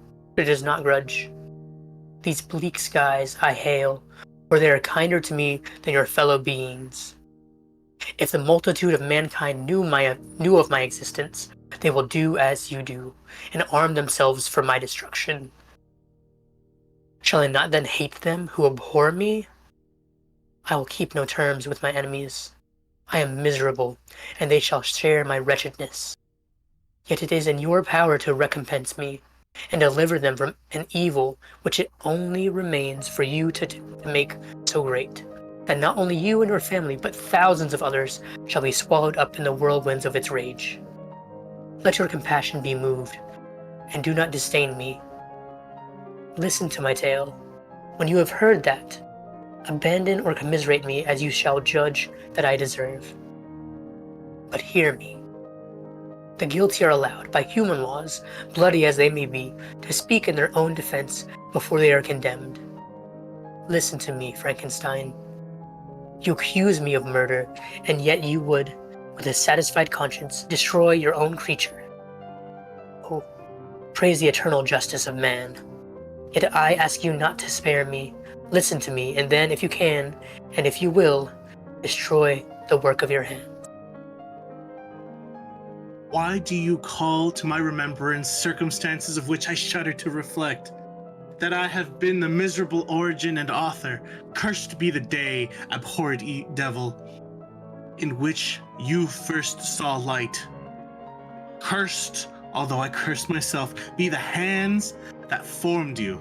[SPEAKER 3] These bleak skies I hail, for they are kinder to me than your fellow beings. If the multitude of mankind knew of my existence, they will do as you do, and arm themselves for my destruction. Shall I not then hate them who abhor me? I will keep no terms with my enemies. I am miserable, and they shall share my wretchedness. Yet it is in your power to recompense me, and deliver them from an evil which it only remains for you to make so great, that not only you and your family, but thousands of others shall be swallowed up in the whirlwinds of its rage. Let your compassion be moved. and do not disdain me. Listen to my tale. When you have heard that, abandon or commiserate me as you shall judge that I deserve. But hear me. The guilty are allowed, by human laws, bloody as they may be, to speak in their own defense before they are condemned. Listen to me, Frankenstein. You accuse me of murder, and yet you would, with a satisfied conscience, destroy your own creature. Oh, praise the eternal justice of man. Yet I ask you not to spare me. Listen to me, and then, if you can, and if you will, destroy the work of your hand.
[SPEAKER 1] Why do you call to my remembrance circumstances of which I shudder to reflect? That I have been the miserable origin and author, cursed be the day, abhorred devil, in which you first saw light. Cursed, although I curse myself, be the hands that formed you.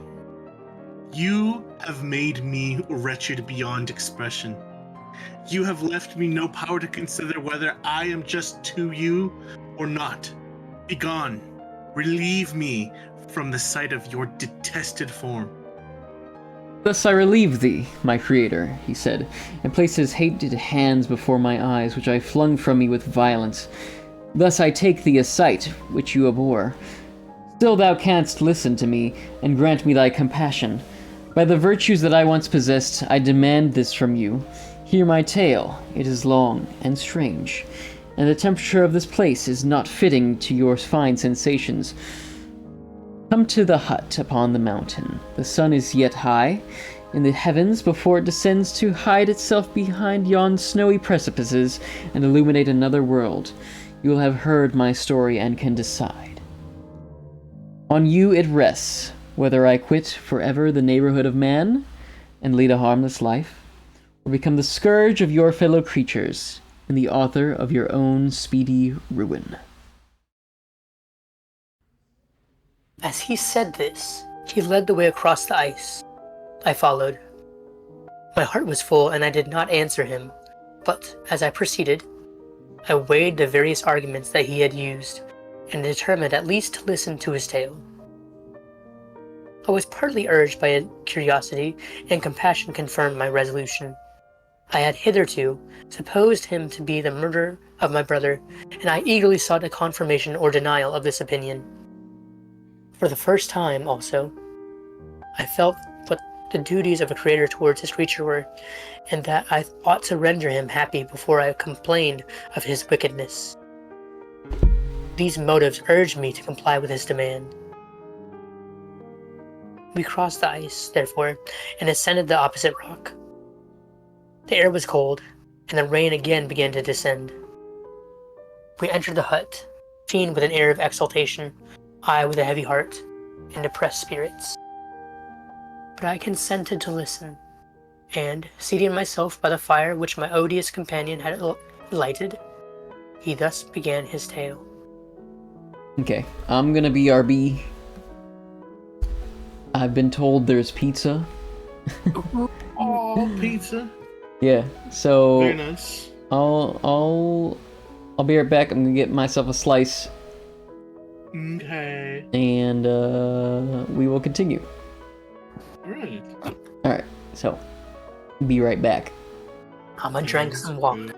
[SPEAKER 1] You have made me wretched beyond expression. You have left me no power to consider whether I am just to you or not. Begone, relieve me from the sight of your detested form.
[SPEAKER 2] Thus I relieve thee, my creator, he said, and placed his hated hands before my eyes, which I flung from me with violence. Thus I take thee a sight, which you abhor. Still thou canst listen to me, and grant me thy compassion. By the virtues that I once possessed, I demand this from you. Hear my tale, it is long and strange, and the temperature of this place is not fitting to your fine sensations. Come to the hut upon the mountain. The sun is yet high in the heavens before it descends to hide itself behind yon snowy precipices and illuminate another world. You will have heard my story and can decide. On you it rests, whether I quit forever the neighborhood of man and lead a harmless life, or become the scourge of your fellow creatures and the author of your own speedy ruin.
[SPEAKER 3] As he said this, he led the way across the ice. I followed. My heart was full, and I did not answer him, but as I proceeded, I weighed the various arguments that he had used, and determined at least to listen to his tale. I was partly urged by a curiosity, and compassion confirmed my resolution. I had hitherto supposed him to be the murderer of my brother, and I eagerly sought a confirmation or denial of this opinion. For the first time, also, I felt what the duties of a creator towards his creature were, and that I ought to render him happy before I complained of his wickedness. These motives urged me to comply with his demand. We crossed the ice, therefore, and ascended the opposite rock. The air was cold, and the rain again began to descend. We entered the hut, Fiend with an air of exultation, I with a heavy heart, and depressed spirits. But I consented to listen, and, seating myself by the fire which my odious companion had lighted, he thus began his tale.
[SPEAKER 2] Okay, I'm gonna be RB. I've been told there's pizza.
[SPEAKER 1] Oh, pizza.
[SPEAKER 2] Yeah, so
[SPEAKER 1] Very nice.
[SPEAKER 2] I'll be right back. I'm gonna get myself a slice,
[SPEAKER 1] Okay.
[SPEAKER 2] and we will continue.
[SPEAKER 1] Right.
[SPEAKER 2] All right, so be right back.
[SPEAKER 3] I'ma drink some water.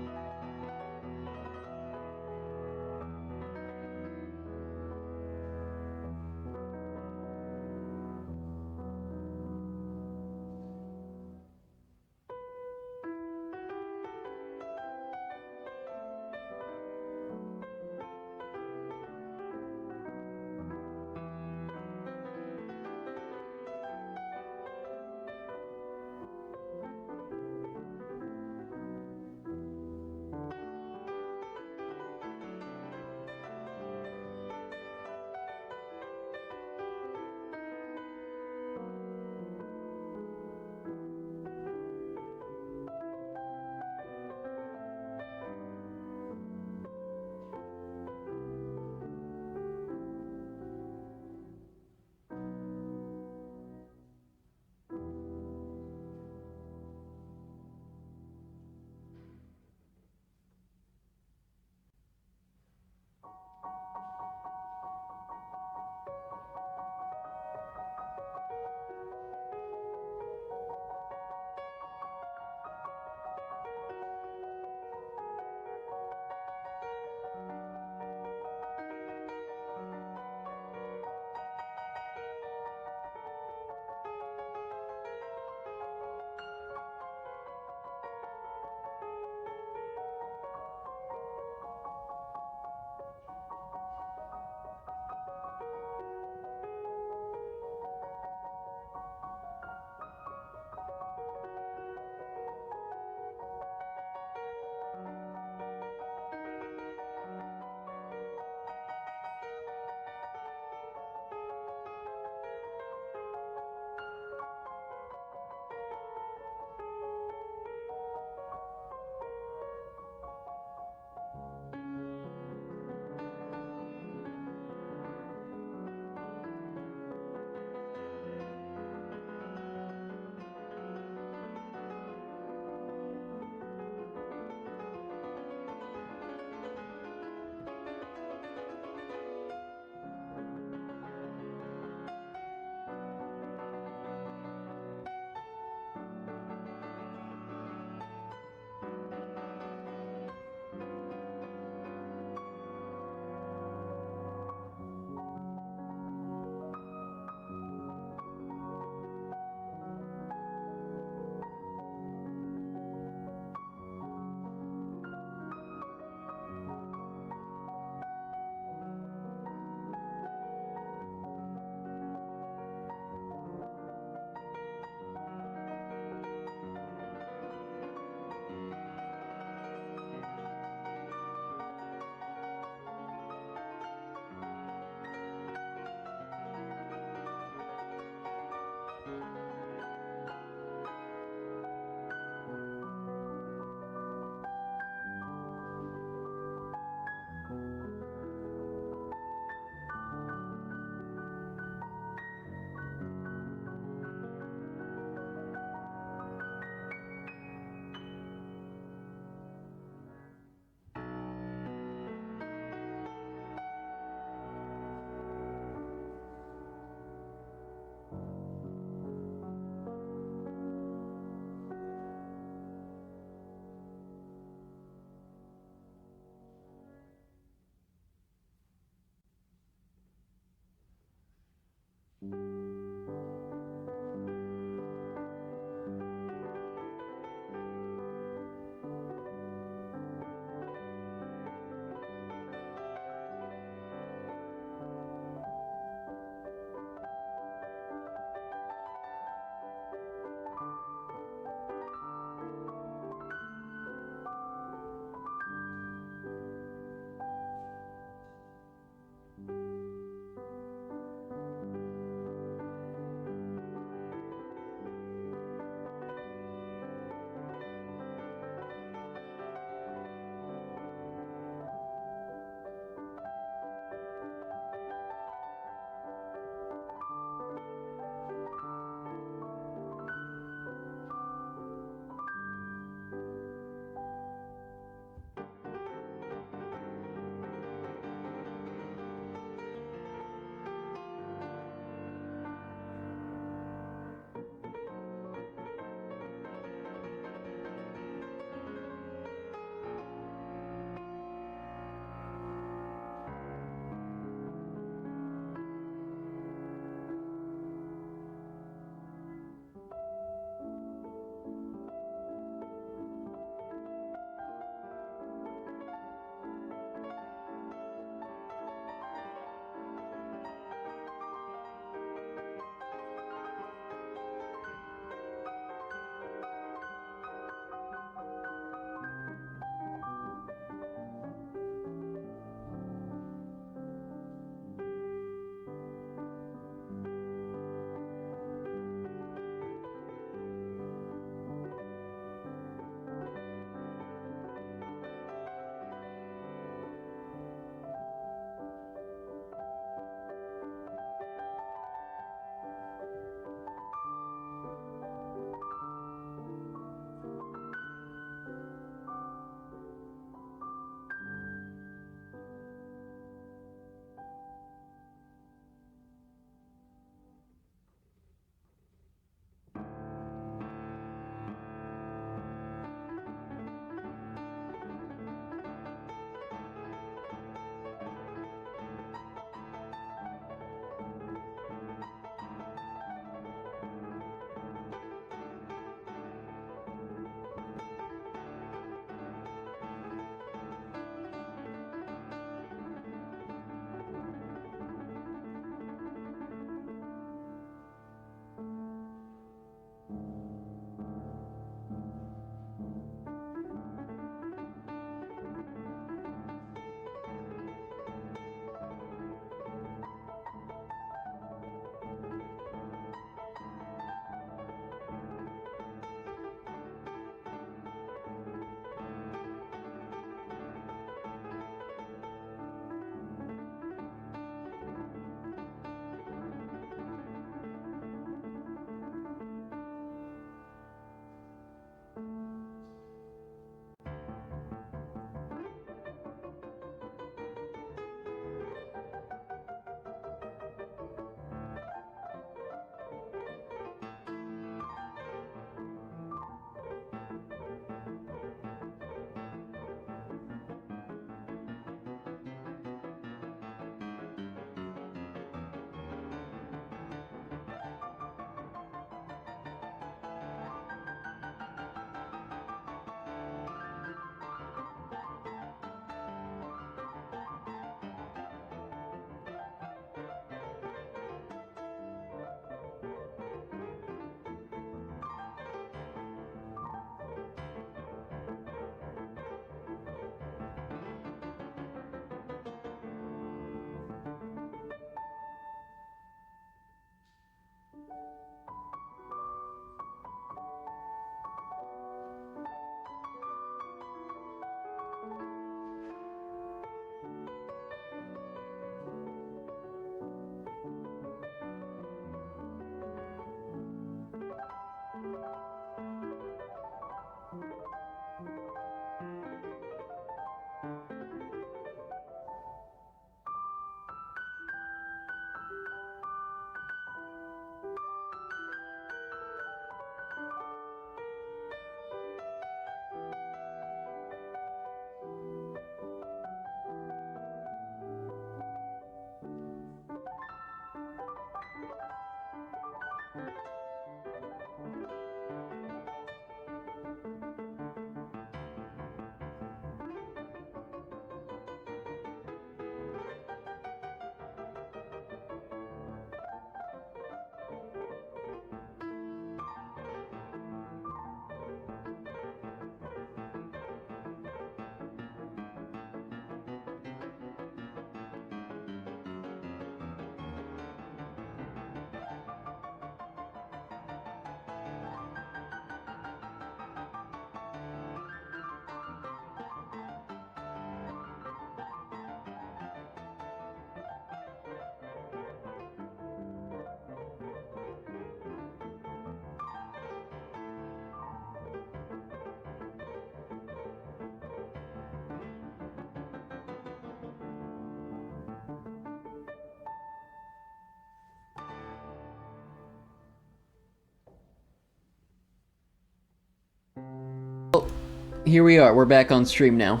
[SPEAKER 2] here we are. We're back on stream now.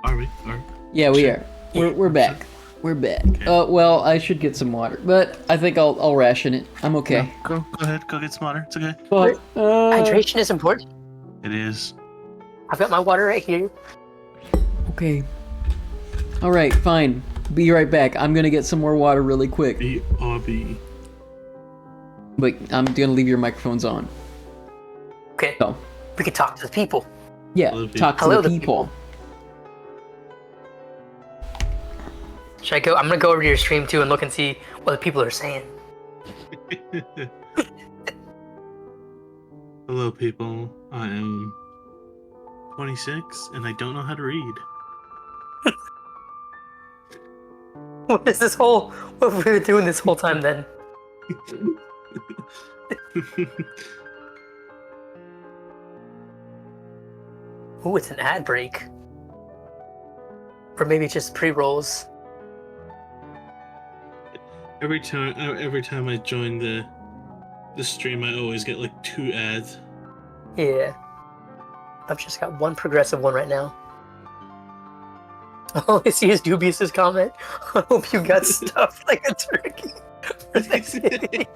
[SPEAKER 1] Are we?
[SPEAKER 2] Yeah, we are. We're back. We're back.
[SPEAKER 1] Okay.
[SPEAKER 2] Well, I should get some water, but I think I'll ration it. I'm okay.
[SPEAKER 1] Yeah, go ahead. Go get some water. It's okay.
[SPEAKER 2] But
[SPEAKER 3] Hydration is important.
[SPEAKER 1] It is.
[SPEAKER 3] I've got my water right here.
[SPEAKER 2] okay. All right, fine. Be right back. I'm gonna get some more water really quick.
[SPEAKER 1] BRB.
[SPEAKER 2] But I'm gonna leave your microphones on.
[SPEAKER 3] Okay.
[SPEAKER 2] So,
[SPEAKER 3] We can talk to the people.
[SPEAKER 2] yeah,
[SPEAKER 1] Hello,
[SPEAKER 2] talk to
[SPEAKER 3] Hello,
[SPEAKER 2] the
[SPEAKER 3] the
[SPEAKER 2] people.
[SPEAKER 3] Should I go? I'm gonna go over to your stream too and look and see what the people are saying.
[SPEAKER 1] Hello, people. I am 26 and I don't know how to read.
[SPEAKER 3] What is this whole? What have we been doing this whole time then? Ooh, it's an ad break. Or maybe just pre-rolls.
[SPEAKER 1] Every time I join the stream, I always get like 2 ads.
[SPEAKER 3] Yeah. I've just got one progressive one right now. All I see is Dubious's comment. I hope you got stuffed like a turkey for Thanksgiving.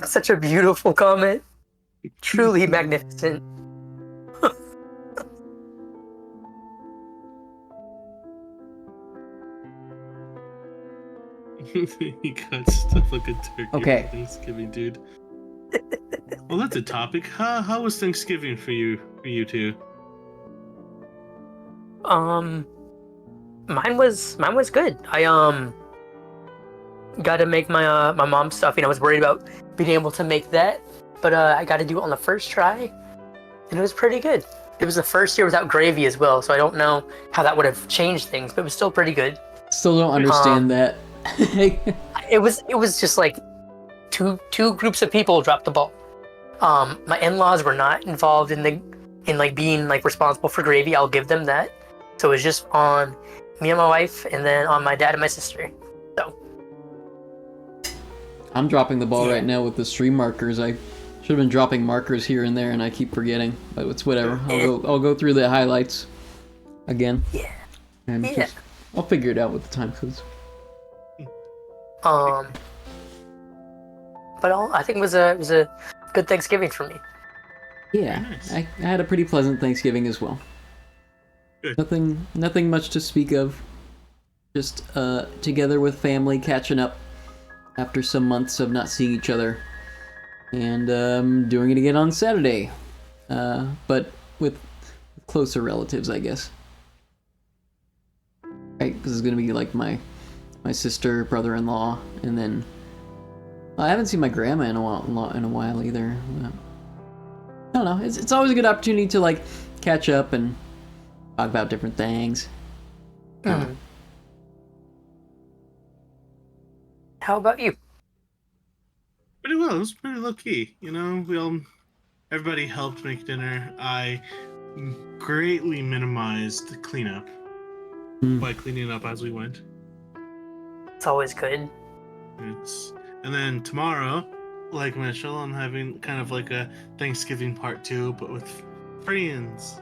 [SPEAKER 3] Such a beautiful comment. Truly magnificent.
[SPEAKER 1] He got stuff like a turkey
[SPEAKER 2] Okay.
[SPEAKER 1] for Thanksgiving, dude. Well, that's a topic. How was Thanksgiving for you two?
[SPEAKER 3] Mine was good. I got to make my my mom's stuffing. I was worried about being able to make that, but I got to do it on the first try, and it was pretty good. It was the first year without gravy as well, so I don't know how that would have changed things, but it was still pretty good.
[SPEAKER 2] Still don't understand that.
[SPEAKER 3] It was just like two groups of people dropped the ball. My in-laws were not involved in like being like responsible for gravy. I'll give them that. So it was just on me and my wife, and then on my dad and my sister. So
[SPEAKER 2] I'm dropping the ball right now with the stream markers. I should have been dropping markers here and there, and I keep forgetting. But it's whatever. I'll go through the highlights again.
[SPEAKER 3] yeah.
[SPEAKER 2] And
[SPEAKER 3] Yeah.
[SPEAKER 2] just, I'll figure it out with the time codes.
[SPEAKER 3] But I think it was a good Thanksgiving for me.
[SPEAKER 2] Yeah,
[SPEAKER 1] Nice.
[SPEAKER 2] I had a pretty pleasant Thanksgiving as well.
[SPEAKER 1] Good.
[SPEAKER 2] Nothing much to speak of. Just together with family, catching up after some months of not seeing each other, and doing it again on Saturday, but with closer relatives, I guess. Right, because it's gonna be like my sister, brother-in-law, and then I haven't seen my grandma in a while either. I don't know. It's always a good opportunity to like catch up and talk about different things.
[SPEAKER 3] Mhm. How about you?
[SPEAKER 1] Pretty well. It was pretty low key. You know, everybody helped make dinner. I greatly minimized the cleanup by cleaning up as we went.
[SPEAKER 3] It's always good.
[SPEAKER 1] And then tomorrow, like Mitchell, I'm having kind of like a Thanksgiving part 2, but with friends.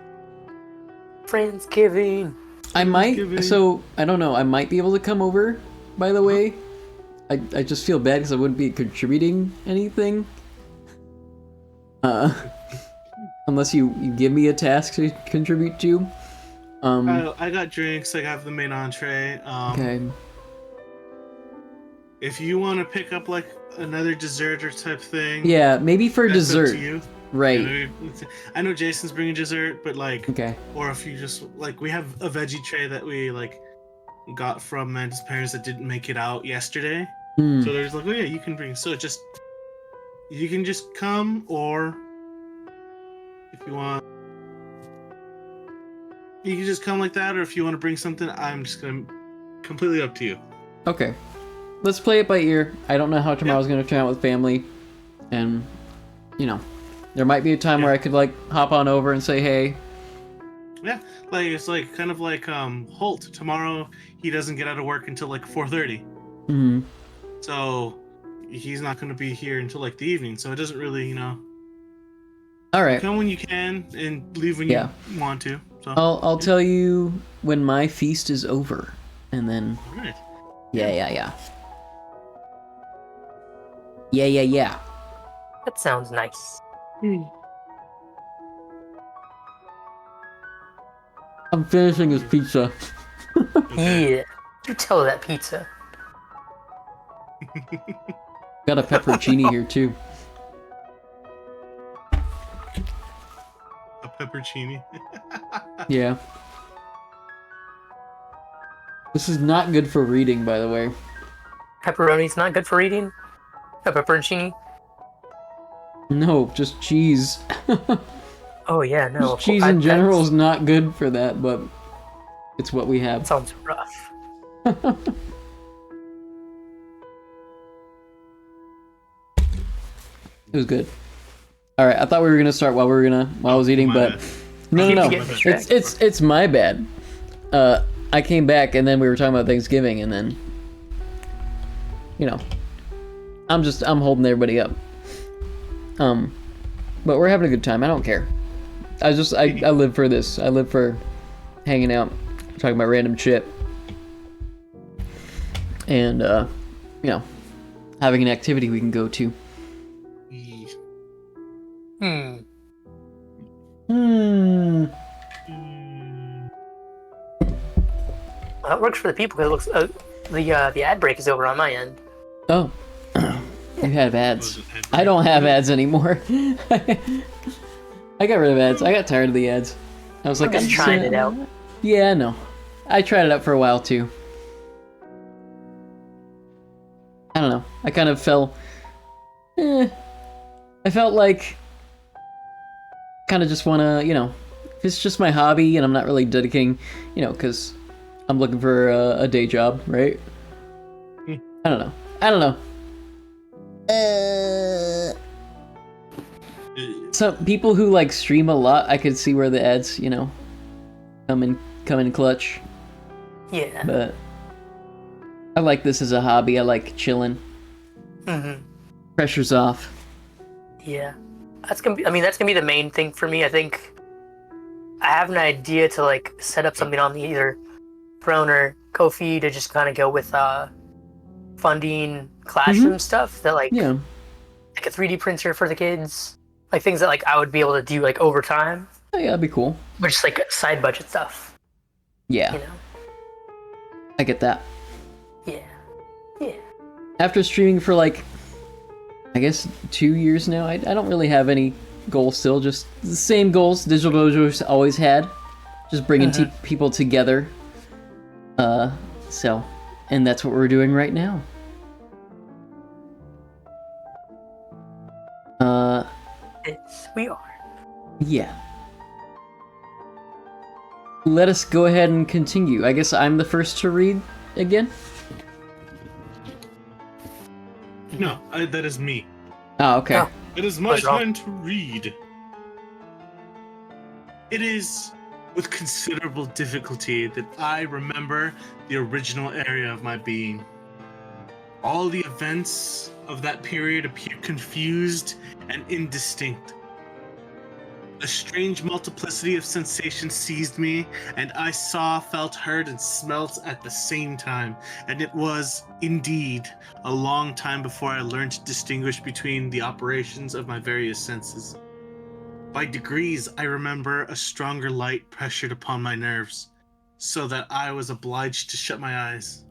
[SPEAKER 3] Friendsgiving.
[SPEAKER 2] I might.
[SPEAKER 1] Thanksgiving.
[SPEAKER 2] So I don't know. I might be able to come over. By the way, I just feel bad because I wouldn't be contributing anything. Unless you give me a task to contribute to.
[SPEAKER 1] I got drinks. I have the main entree.
[SPEAKER 2] Okay.
[SPEAKER 1] If you want to pick up like another dessert or type thing,
[SPEAKER 2] Yeah, maybe for
[SPEAKER 1] that's up to
[SPEAKER 2] dessert.
[SPEAKER 1] you.
[SPEAKER 2] Right.
[SPEAKER 1] You know, I know Jason's bringing dessert, but like,
[SPEAKER 2] Okay.
[SPEAKER 1] or if you just like, we have a veggie tray that we like got from Amanda's parents that didn't make it out yesterday.
[SPEAKER 2] Hmm.
[SPEAKER 1] So there's like, oh yeah, you can bring. So you can just come, or if you want, you can just come like that, or if you want to bring something, I'm just gonna completely up to you.
[SPEAKER 2] Okay. Let's play it by ear. I don't know how tomorrow's gonna turn out with family, and you know, there might be a time where I could like hop on over and say hey.
[SPEAKER 1] Yeah, like it's like kind of like Holt tomorrow. He doesn't get out of work until like 4:30.
[SPEAKER 2] Hmm.
[SPEAKER 1] So he's not going to be here until like the evening, so it doesn't really,
[SPEAKER 2] All right.
[SPEAKER 1] come when you can and leave when
[SPEAKER 2] Yeah.
[SPEAKER 1] you want to. So,
[SPEAKER 2] I'll tell you when my feast is over, and then
[SPEAKER 1] all right.
[SPEAKER 2] yeah.
[SPEAKER 3] That sounds nice.
[SPEAKER 2] I'm finishing this pizza.
[SPEAKER 1] Okay.
[SPEAKER 3] Yeah. You tell that pizza.
[SPEAKER 2] Got a pepperoncini here too.
[SPEAKER 1] A peppercini.
[SPEAKER 2] Yeah. This is not good for reading, by the way.
[SPEAKER 3] Pepperoni's not good for eating. A pepperoncini.
[SPEAKER 2] No, just cheese.
[SPEAKER 3] Oh yeah, no.
[SPEAKER 2] Just cheese in general is not good for that, but it's what we have.
[SPEAKER 3] Sounds rough.
[SPEAKER 2] It was good. All right, I thought we were gonna start while I was eating,
[SPEAKER 1] My
[SPEAKER 2] but
[SPEAKER 1] bad.
[SPEAKER 2] no.
[SPEAKER 3] Keep getting distracted.
[SPEAKER 2] It's my bad. I came back and then we were talking about Thanksgiving, and then I'm holding everybody up. But we're having a good time. I don't care. I live for this. I live for hanging out, talking about random shit, and having an activity we can go to.
[SPEAKER 3] Hmm.
[SPEAKER 2] Hmm.
[SPEAKER 3] Well, that works for the people. It looks the ad break is over on my end.
[SPEAKER 2] Oh, you have ads.
[SPEAKER 1] Was it ad
[SPEAKER 2] I don't have ads anymore. I got rid of ads. I got tired of the ads. I was like,
[SPEAKER 3] I'm just trying it out.
[SPEAKER 2] Yeah, I know. I tried it out for a while too. I don't know. I kind of fell. I felt like kind of just want to, if it's just my hobby and I'm not really dedicating, because I'm looking for a day job, right? I don't know. Some people who like stream a lot, I could see where the ads, come in clutch.
[SPEAKER 3] Yeah.
[SPEAKER 2] But I like this as a hobby. I like chilling.
[SPEAKER 3] Mm-hmm.
[SPEAKER 2] Pressure's off.
[SPEAKER 3] Yeah. That's gonna be the main thing for me. I think I have an idea to like set up something on either Throne or Ko-fi to just kind of go with funding classroom stuff that like
[SPEAKER 2] Yeah.
[SPEAKER 3] like a 3D printer for the kids, like things that like I would be able to do like over time,
[SPEAKER 2] Oh yeah, that'd be cool.
[SPEAKER 3] but just like side budget stuff.
[SPEAKER 2] Yeah,
[SPEAKER 3] You know?
[SPEAKER 2] I get that.
[SPEAKER 3] Yeah. Yeah.
[SPEAKER 2] After streaming for like, I guess 2 years now, I don't really have any goals still. Just the same goals Digital Dojo's always had. Just bringing people together. And that's what we're doing right now.
[SPEAKER 3] We are.
[SPEAKER 2] Yeah. Let us go ahead and continue. I guess I'm the first to read again.
[SPEAKER 1] No, that is me.
[SPEAKER 2] Oh, okay.
[SPEAKER 3] Oh.
[SPEAKER 1] It is my
[SPEAKER 3] What's wrong?
[SPEAKER 1] turn to read. It is with considerable difficulty that I remember the original area of my being. All the events of that period appear confused and indistinct. A strange multiplicity of sensations seized me, and I saw, felt, heard, and smelt at the same time. And it was, indeed, a long time before I learned to distinguish between the operations of my various senses. By degrees, I remember a stronger light pressured upon my nerves, so that I was obliged to shut my eyes.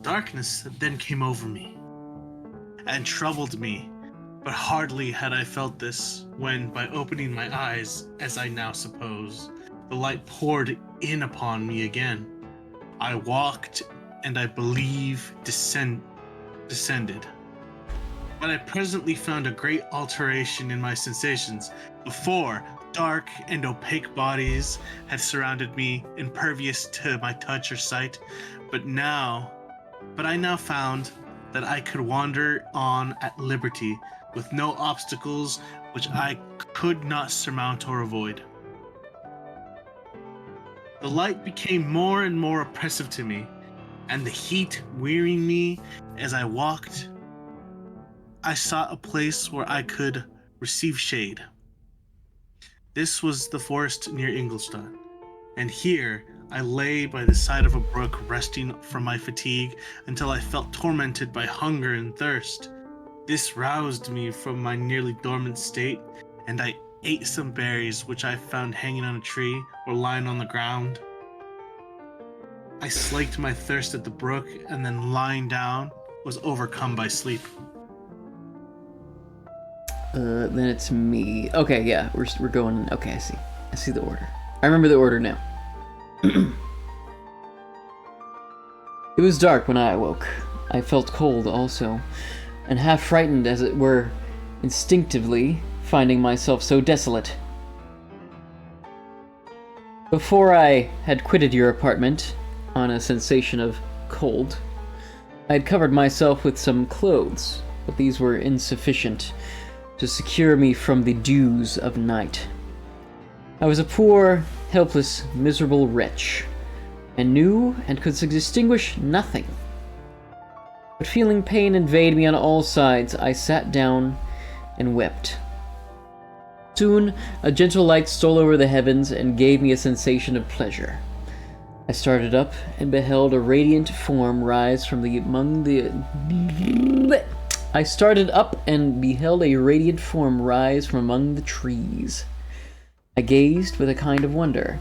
[SPEAKER 1] Darkness then came over me, and troubled me. But hardly had I felt this when, by opening my eyes, as I now suppose, the light poured in upon me again. I walked, and I believe descended. But I presently found a great alteration in my sensations. Before, dark and opaque bodies had surrounded me, impervious to my touch or sight. But I now found that I could wander on at liberty, with no obstacles which I could not surmount or avoid. The light became more and more oppressive to me, and the heat wearying me as I walked. I sought a place where I could receive shade. This was the forest near Ingolstadt, and here I lay by the side of a brook resting from my fatigue until I felt tormented by hunger and thirst. This roused me from my nearly dormant state, and I ate some berries which I found hanging on a tree or lying on the ground. I slaked my thirst at the brook, and then lying down, was overcome by sleep.
[SPEAKER 2] Then it's me. Okay, yeah, we're going. Okay, I see the order. I remember the order now. It was dark when I awoke. I felt cold also, and half frightened, as it were, instinctively, finding myself so desolate. Before I had quitted your apartment, on a sensation of cold, I had covered myself with some clothes, but these were insufficient to secure me from the dews of night. I was a poor, helpless, miserable wretch, and knew and could distinguish nothing. But feeling pain invade me on all sides, I sat down and wept. Soon, a gentle light stole over the heavens and gave me a sensation of pleasure. I started up and beheld a radiant form rise from among the trees. I gazed with a kind of wonder.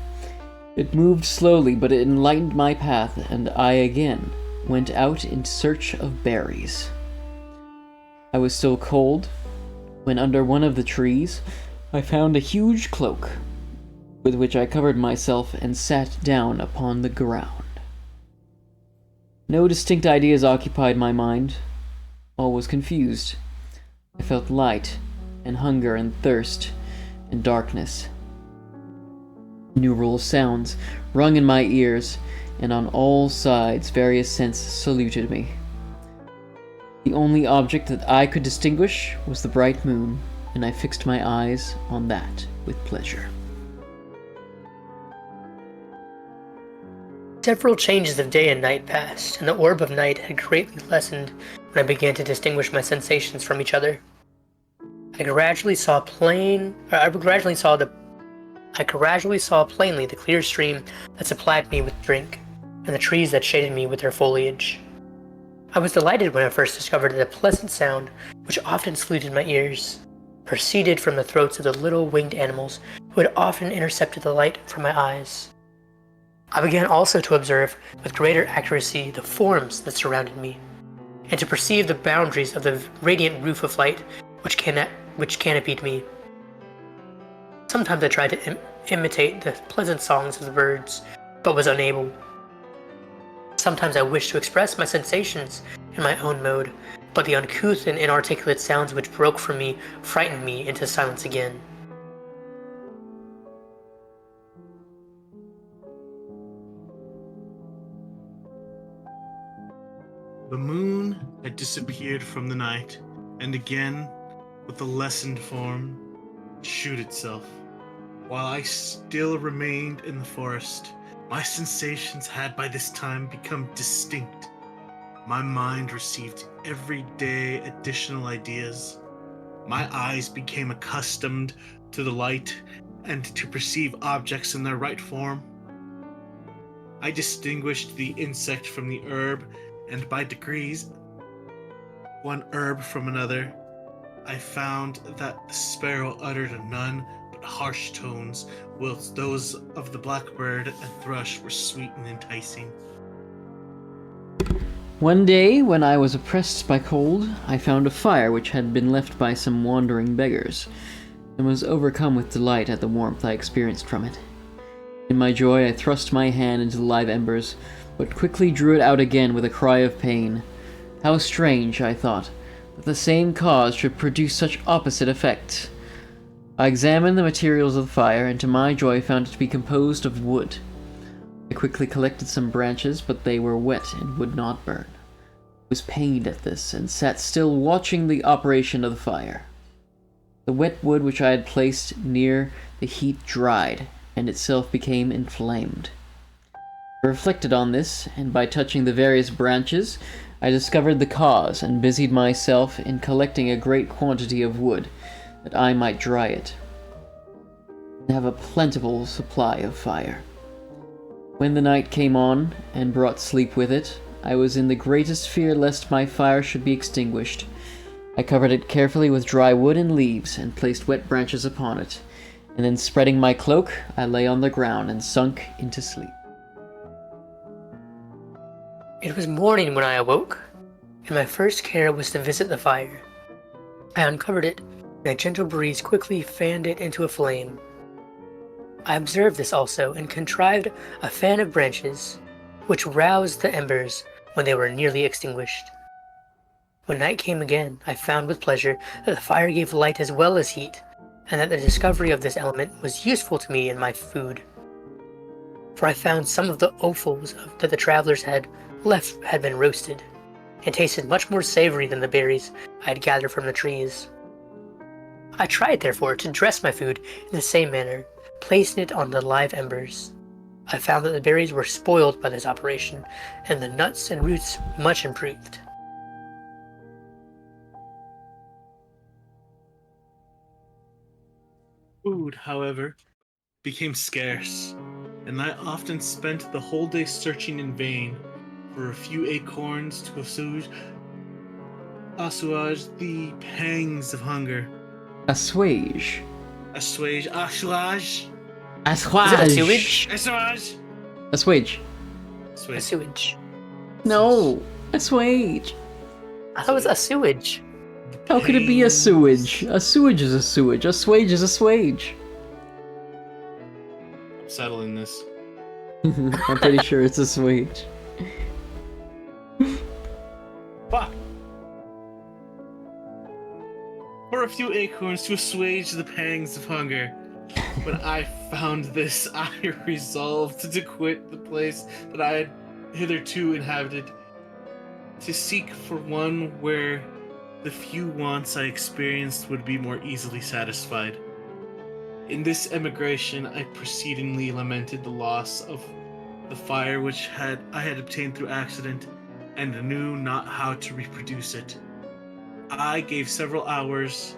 [SPEAKER 2] It moved slowly, but it enlightened my path, and I again went out in search of berries. I was still cold when under one of the trees I found a huge cloak, with which I covered myself and sat down upon the ground. No distinct ideas occupied my mind. All was confused. I felt light, and hunger, and thirst, and darkness. Innumerable sounds rung in my ears, and on all sides various scents saluted me. The only object that I could distinguish was the bright moon, and I fixed my eyes on that with pleasure.
[SPEAKER 3] Several changes of day and night passed, and the orb of night had greatly lessened when I began to distinguish my sensations from each other. I gradually saw plainly the clear stream that supplied me with drink, and the trees that shaded me with their foliage. I was delighted when I first discovered that a pleasant sound, which often saluted my ears, proceeded from the throats of the little winged animals who had often intercepted the light from my eyes. I began also to observe with greater accuracy the forms that surrounded me, and to perceive the boundaries of the radiant roof of light which canopied me. Sometimes I tried to imitate the pleasant songs of the birds, but was unable. Sometimes I wished to express my sensations in my own mode, but the uncouth and inarticulate sounds which broke from me frightened me into silence again.
[SPEAKER 1] The moon had disappeared from the night, and again, with a lessened form, shewed itself. While I still remained in the forest, my sensations had by this time become distinct. My mind received every day additional ideas. My eyes became accustomed to the light and to perceive objects in their right form. I distinguished the insect from the herb, and by degrees, one herb from another. I found that the sparrow uttered none but harsh tones, whilst those of the blackbird and thrush were sweet and enticing.
[SPEAKER 2] One day, when I was oppressed by cold, I found a fire which had been left by some wandering beggars, and was overcome with delight at the warmth I experienced from it. In my joy, I thrust my hand into the live embers, but quickly drew it out again with a cry of pain. How strange, I thought, that the same cause should produce such opposite effects. I examined the materials of the fire, and to my joy found it to be composed of wood. I quickly collected some branches, but they were wet and would not burn. I was pained at this, and sat still watching the operation of the fire. The wet wood which I had placed near the heat dried, and itself became inflamed. I reflected on this, and by touching the various branches, I discovered the cause and busied myself in collecting a great quantity of wood, that I might dry it, and have a plentiful supply of fire. When the night came on, and brought sleep with it, I was in the greatest fear lest my fire should be extinguished. I covered it carefully with dry wood and leaves, and placed wet branches upon it, and then spreading my cloak, I lay on the ground and sunk into sleep.
[SPEAKER 3] It was morning when I awoke, and my first care was to visit the fire. I uncovered it, and a gentle breeze quickly fanned it into a flame. I observed this also, and contrived a fan of branches, which roused the embers when they were nearly extinguished. When night came again, I found with pleasure that the fire gave light as well as heat, and that the discovery of this element was useful to me in my food. For I found some of the offals that the travelers had left had been roasted, and tasted much more savory than the berries I had gathered from the trees. I tried, therefore, to dress my food in the same manner, placing it on the live embers. I found that the berries were spoiled by this operation, and the nuts and roots much improved.
[SPEAKER 1] Food, however, became scarce, and I often spent the whole day searching in vain for a few acorns to assuage the pangs of hunger.
[SPEAKER 2] Assuage.
[SPEAKER 1] Assuage.
[SPEAKER 3] Is it a sewage?
[SPEAKER 1] Assuage.
[SPEAKER 2] Assuage.
[SPEAKER 3] A sewage.
[SPEAKER 2] No. Assuage.
[SPEAKER 3] I thought it was a sewage.
[SPEAKER 2] How could it be a sewage? A sewage is a sewage. A swage is a swage.
[SPEAKER 1] I'm settling this.
[SPEAKER 2] I'm pretty sure it's a swage.
[SPEAKER 1] Fuck. For a few acorns to assuage the pangs of hunger. When I found this, I resolved to quit the place that I had hitherto inhabited, to seek for one where the few wants I experienced would be more easily satisfied. In this emigration, I proceedingly lamented the loss of the fire which I had obtained through accident, and knew not how to reproduce it. I gave several hours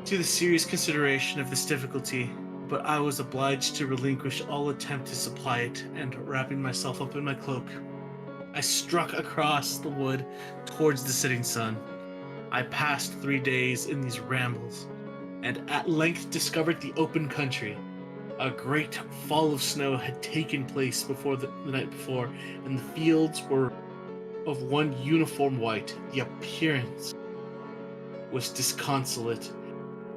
[SPEAKER 1] to the serious consideration of this difficulty, but I was obliged to relinquish all attempt to supply it, and wrapping myself up in my cloak, I struck across the wood towards the setting sun. I passed 3 days in these rambles, and at length discovered the open country. A great fall of snow had taken place before the night before, and the fields were of one uniform white. The appearance was disconsolate,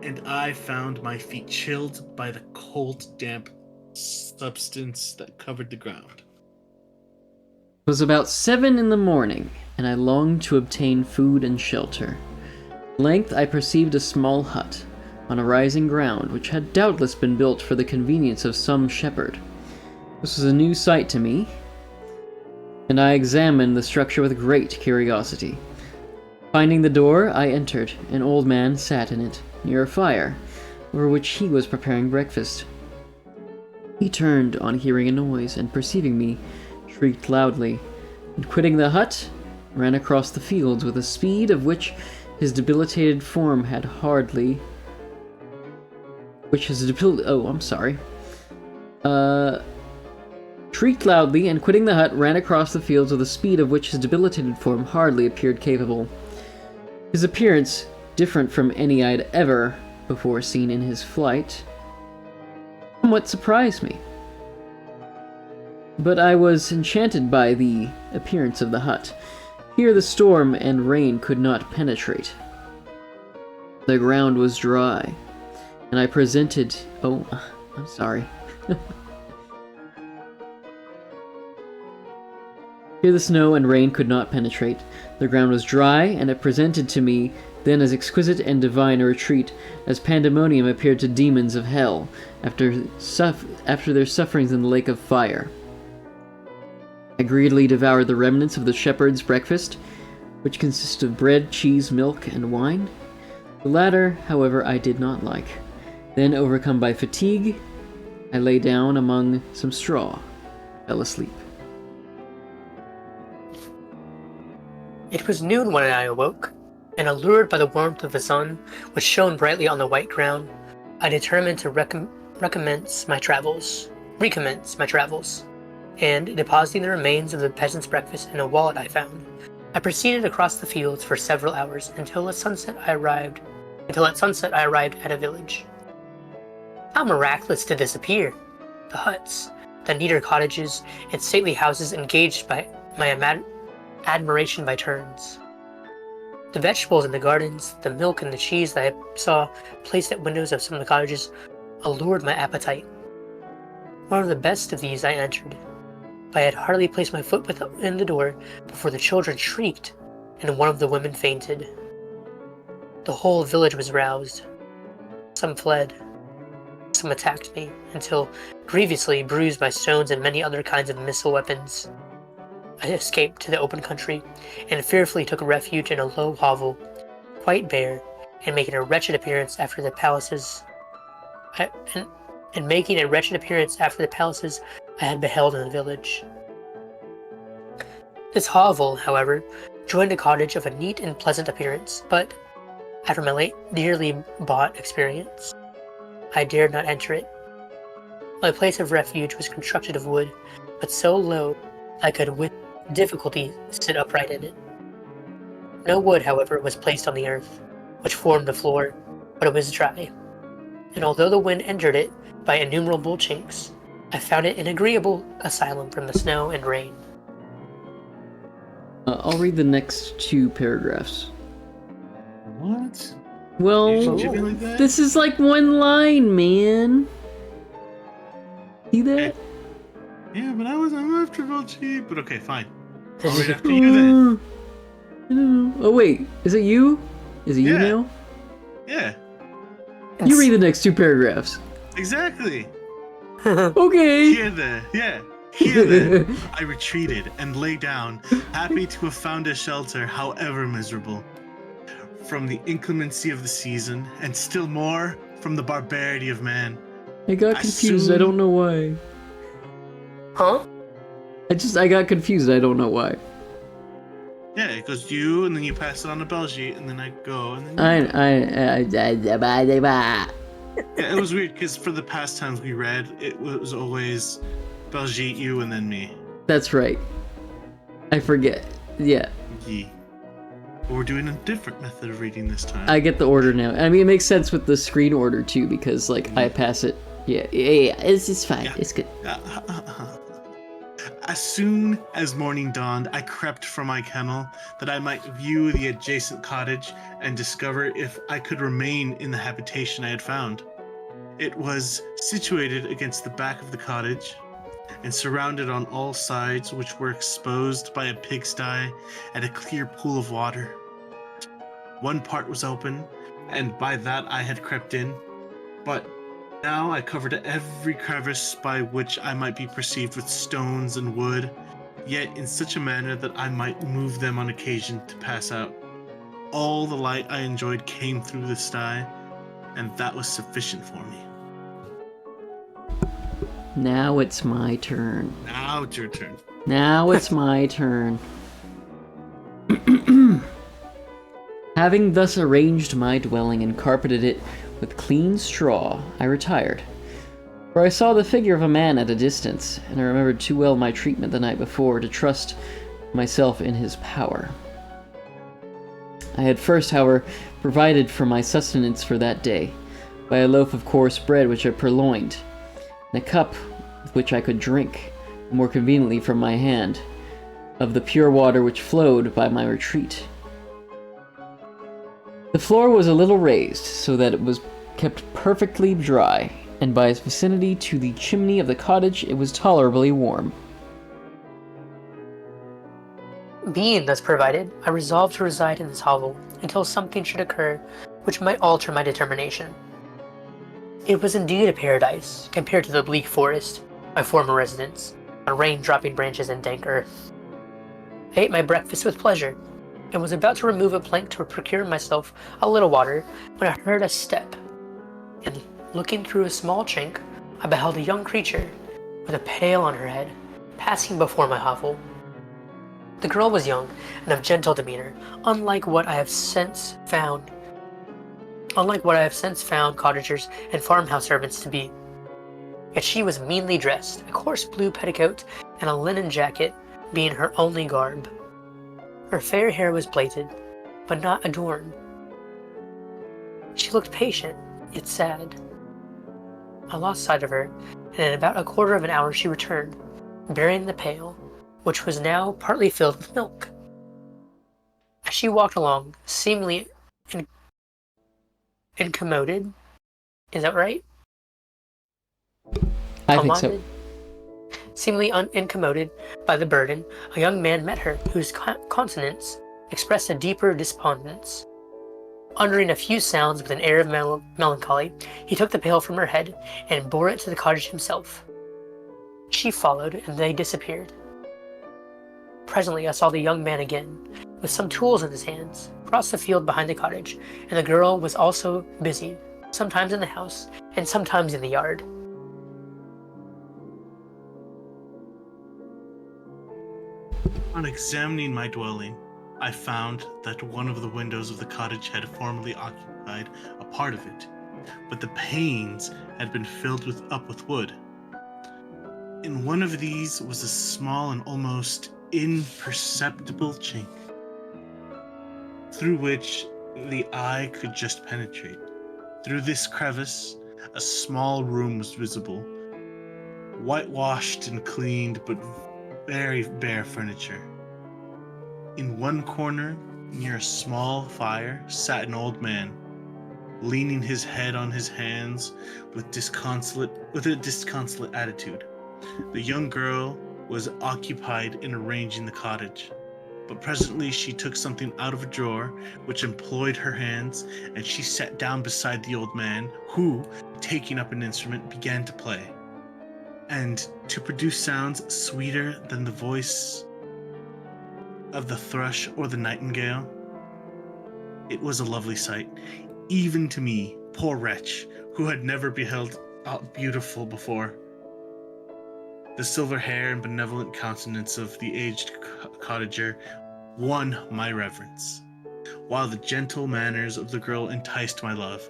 [SPEAKER 1] and I found my feet chilled by the cold, damp substance that covered the ground.
[SPEAKER 2] It was about 7 in the morning, and I longed to obtain food and shelter. At length I perceived a small hut on a rising ground, which had doubtless been built for the convenience of some shepherd. This was a new sight to me, and I examined the structure with great curiosity. Finding the door, I entered. An old man sat in it, near a fire, over which he was preparing breakfast. He turned on hearing a noise, and perceiving me, shrieked loudly, and quitting the hut, ran across the fields with a speed of which his debilitated form had hardly... shrieked loudly, and quitting the hut, ran across the fields with a speed of which his debilitated form hardly appeared capable. His appearance, different from any I had ever before seen in his flight, somewhat surprised me. But I was enchanted by the appearance of the hut. Here the storm and rain could not penetrate. The ground was dry, and I presented... Oh, I'm sorry. Here the snow and rain could not penetrate. The ground was dry, and it presented to me then as exquisite and divine a retreat as pandemonium appeared to demons of hell after their sufferings in the lake of fire. I greedily devoured the remnants of the shepherd's breakfast, which consisted of bread, cheese, milk, and wine. The latter, however, I did not like. Then, overcome by fatigue, I lay down among some straw, fell asleep.
[SPEAKER 3] It was noon when I awoke, and allured by the warmth of the sun, which shone brightly on the white ground, I determined to recommence my travels. And, depositing the remains of the peasant's breakfast in a wallet I found, I proceeded across the fields for several hours until at sunset I arrived at a village. How miraculous did this appear! The huts, the neater cottages, and stately houses engaged by my admiration by turns. The vegetables in the gardens, the milk and the cheese that I saw placed at windows of some of the cottages allured my appetite. One of the best of these I entered, but I had hardly placed my foot within the door before the children shrieked, and one of the women fainted. The whole village was roused. Some fled. Some attacked me, until, grievously bruised by stones and many other kinds of missile weapons, I escaped to the open country, and fearfully took refuge in a low hovel, quite bare, and making a wretched appearance after the palaces I had beheld in the village. This hovel, however, joined a cottage of a neat and pleasant appearance, but, after my late dearly bought experience, I dared not enter it. My place of refuge was constructed of wood, but so low I could with difficulty sit upright in it. No wood, however, was placed on the earth, which formed the floor, but it was dry, and although the wind entered it by innumerable chinks, I found it an agreeable asylum from the snow and rain.
[SPEAKER 2] I'll read the next 2 paragraphs.
[SPEAKER 1] What?
[SPEAKER 2] Well,
[SPEAKER 1] You should do like that?
[SPEAKER 2] this is like one line, man. See that?
[SPEAKER 1] Yeah, but I'm after Volchi. But okay, fine. I'll read after you then.
[SPEAKER 2] I don't know. Oh wait, is it you? Is it you
[SPEAKER 1] Yeah.
[SPEAKER 2] now?
[SPEAKER 1] Yeah,
[SPEAKER 2] You read the next 2 paragraphs.
[SPEAKER 1] exactly.
[SPEAKER 2] Okay.
[SPEAKER 1] Here then, I retreated and lay down, happy to have found a shelter, however miserable, from the inclemency of the season, and still more from the barbarity of man.
[SPEAKER 2] I got confused. I don't know why.
[SPEAKER 3] Huh?
[SPEAKER 2] I got confused. I don't know why.
[SPEAKER 1] Yeah, it goes you, and then you pass it on to Belgique, and then I go, and then yeah, it was weird because for the past times we read, it was always Belgique, you, and then me.
[SPEAKER 2] That's right. I forget. Yeah,
[SPEAKER 1] Ye. But we're doing a different method of reading this time.
[SPEAKER 2] I get the order now. I mean, it makes sense with the screen order too because like I pass it. Yeah. It's fine.
[SPEAKER 1] Yeah.
[SPEAKER 2] It's good.
[SPEAKER 1] As soon as morning dawned, I crept from my kennel that I might view the adjacent cottage and discover if I could remain in the habitation I had found. It was situated against the back of the cottage and surrounded on all sides, which were exposed by a pigsty and a clear pool of water. One part was open, and by that I had crept in, but now I covered every crevice by which I might be perceived with stones and wood, yet in such a manner that I might move them on occasion to pass out. All the light I enjoyed came through the sty, and that was sufficient for me.
[SPEAKER 2] Now it's my turn.
[SPEAKER 1] Now it's your turn.
[SPEAKER 2] Now it's my turn. Having thus arranged my dwelling and carpeted it with clean straw, I retired. For I saw the figure of a man at a distance, and I remembered too well my treatment the night before to trust myself in his power. I had first, however, provided for my sustenance for that day, by a loaf of coarse bread which I purloined, and a cup with which I could drink, more conveniently from my hand, of the pure water which flowed by my retreat. The floor was a little raised, so that it was kept perfectly dry, and by its vicinity to the chimney of the cottage it was tolerably warm.
[SPEAKER 3] Being thus provided, I resolved to reside in this hovel until something should occur which might alter my determination. It was indeed a paradise, compared to the bleak forest, my former residence, on rain-dropping branches and dank earth. I ate my breakfast with pleasure, and was about to remove a plank to procure myself a little water, when I heard a step, and looking through a small chink, I beheld a young creature, with a pail on her head, passing before my hovel. The girl was young and of gentle demeanor, unlike what I have since found cottagers and farmhouse servants to be. Yet she was meanly dressed, a coarse blue petticoat and a linen jacket being her only garb. Her fair hair was plaited, but not adorned. She looked patient, yet sad. I lost sight of her, and in about a quarter of an hour she returned, bearing the pail, which was now partly filled with milk. As she walked along, seemingly incommoded, is that right?
[SPEAKER 2] I think so.
[SPEAKER 3] Commanded? Seemingly incommoded by the burden, a young man met her whose countenance expressed a deeper despondence. Uttering a few sounds with an air of melancholy, he took the pail from her head and bore it to the cottage himself. She followed, and they disappeared. Presently I saw the young man again, with some tools in his hands, cross the field behind the cottage, and the girl was also busy, sometimes in the house, and sometimes in the yard.
[SPEAKER 1] On examining my dwelling, I found that one of the windows of the cottage had formerly occupied a part of it, but the panes had been filled up with wood. In one of these was a small and almost imperceptible chink, through which the eye could just penetrate. Through this crevice, a small room was visible, whitewashed and cleaned, but very bare furniture. In one corner, near a small fire, sat an old man, leaning his head on his hands with a disconsolate attitude. The young girl was occupied in arranging the cottage, but presently she took something out of a drawer which employed her hands, and she sat down beside the old man, who, taking up an instrument, began to play, and to produce sounds sweeter than the voice of the thrush or the nightingale. It was a lovely sight, even to me, poor wretch, who had never beheld aught beautiful before. The silver hair and benevolent countenance of the aged cottager won my reverence, while the gentle manners of the girl enticed my love.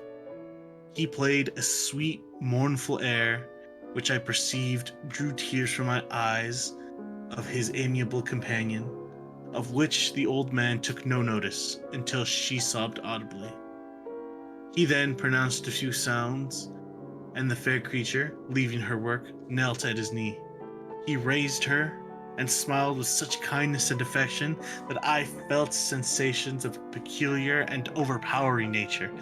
[SPEAKER 1] He played a sweet, mournful air, which I perceived drew tears from my eyes of his amiable companion, of which the old man took no notice until she sobbed audibly. He then pronounced a few sounds, and the fair creature, leaving her work, knelt at his knee. He raised her and smiled with such kindness and affection that I felt sensations of a peculiar and overpowering nature.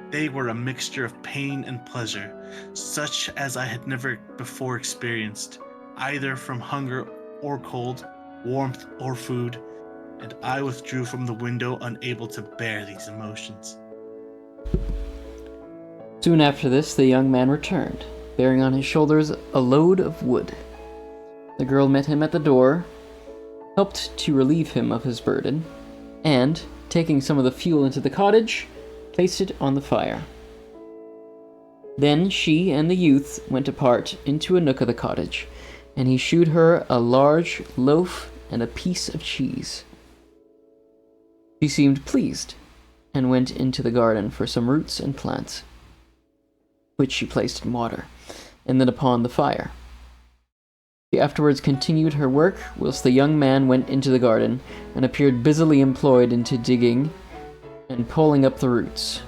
[SPEAKER 1] They were a mixture of pain and pleasure, such as I had never before experienced, either from hunger or cold, warmth or food, and I withdrew from the window, unable to bear these emotions.
[SPEAKER 2] Soon after this, the young man returned, bearing on his shoulders a load of wood. The girl met him at the door, helped to relieve him of his burden, and, taking some of the fuel into the cottage, placed it on the fire. Then she and the youth went apart into a nook of the cottage, and he shewed her a large loaf and a piece of cheese. She seemed pleased, and went into the garden for some roots and plants, which she placed in water, and then upon the fire. She afterwards continued her work, whilst the young man went into the garden, and appeared busily employed into digging and pulling up the roots.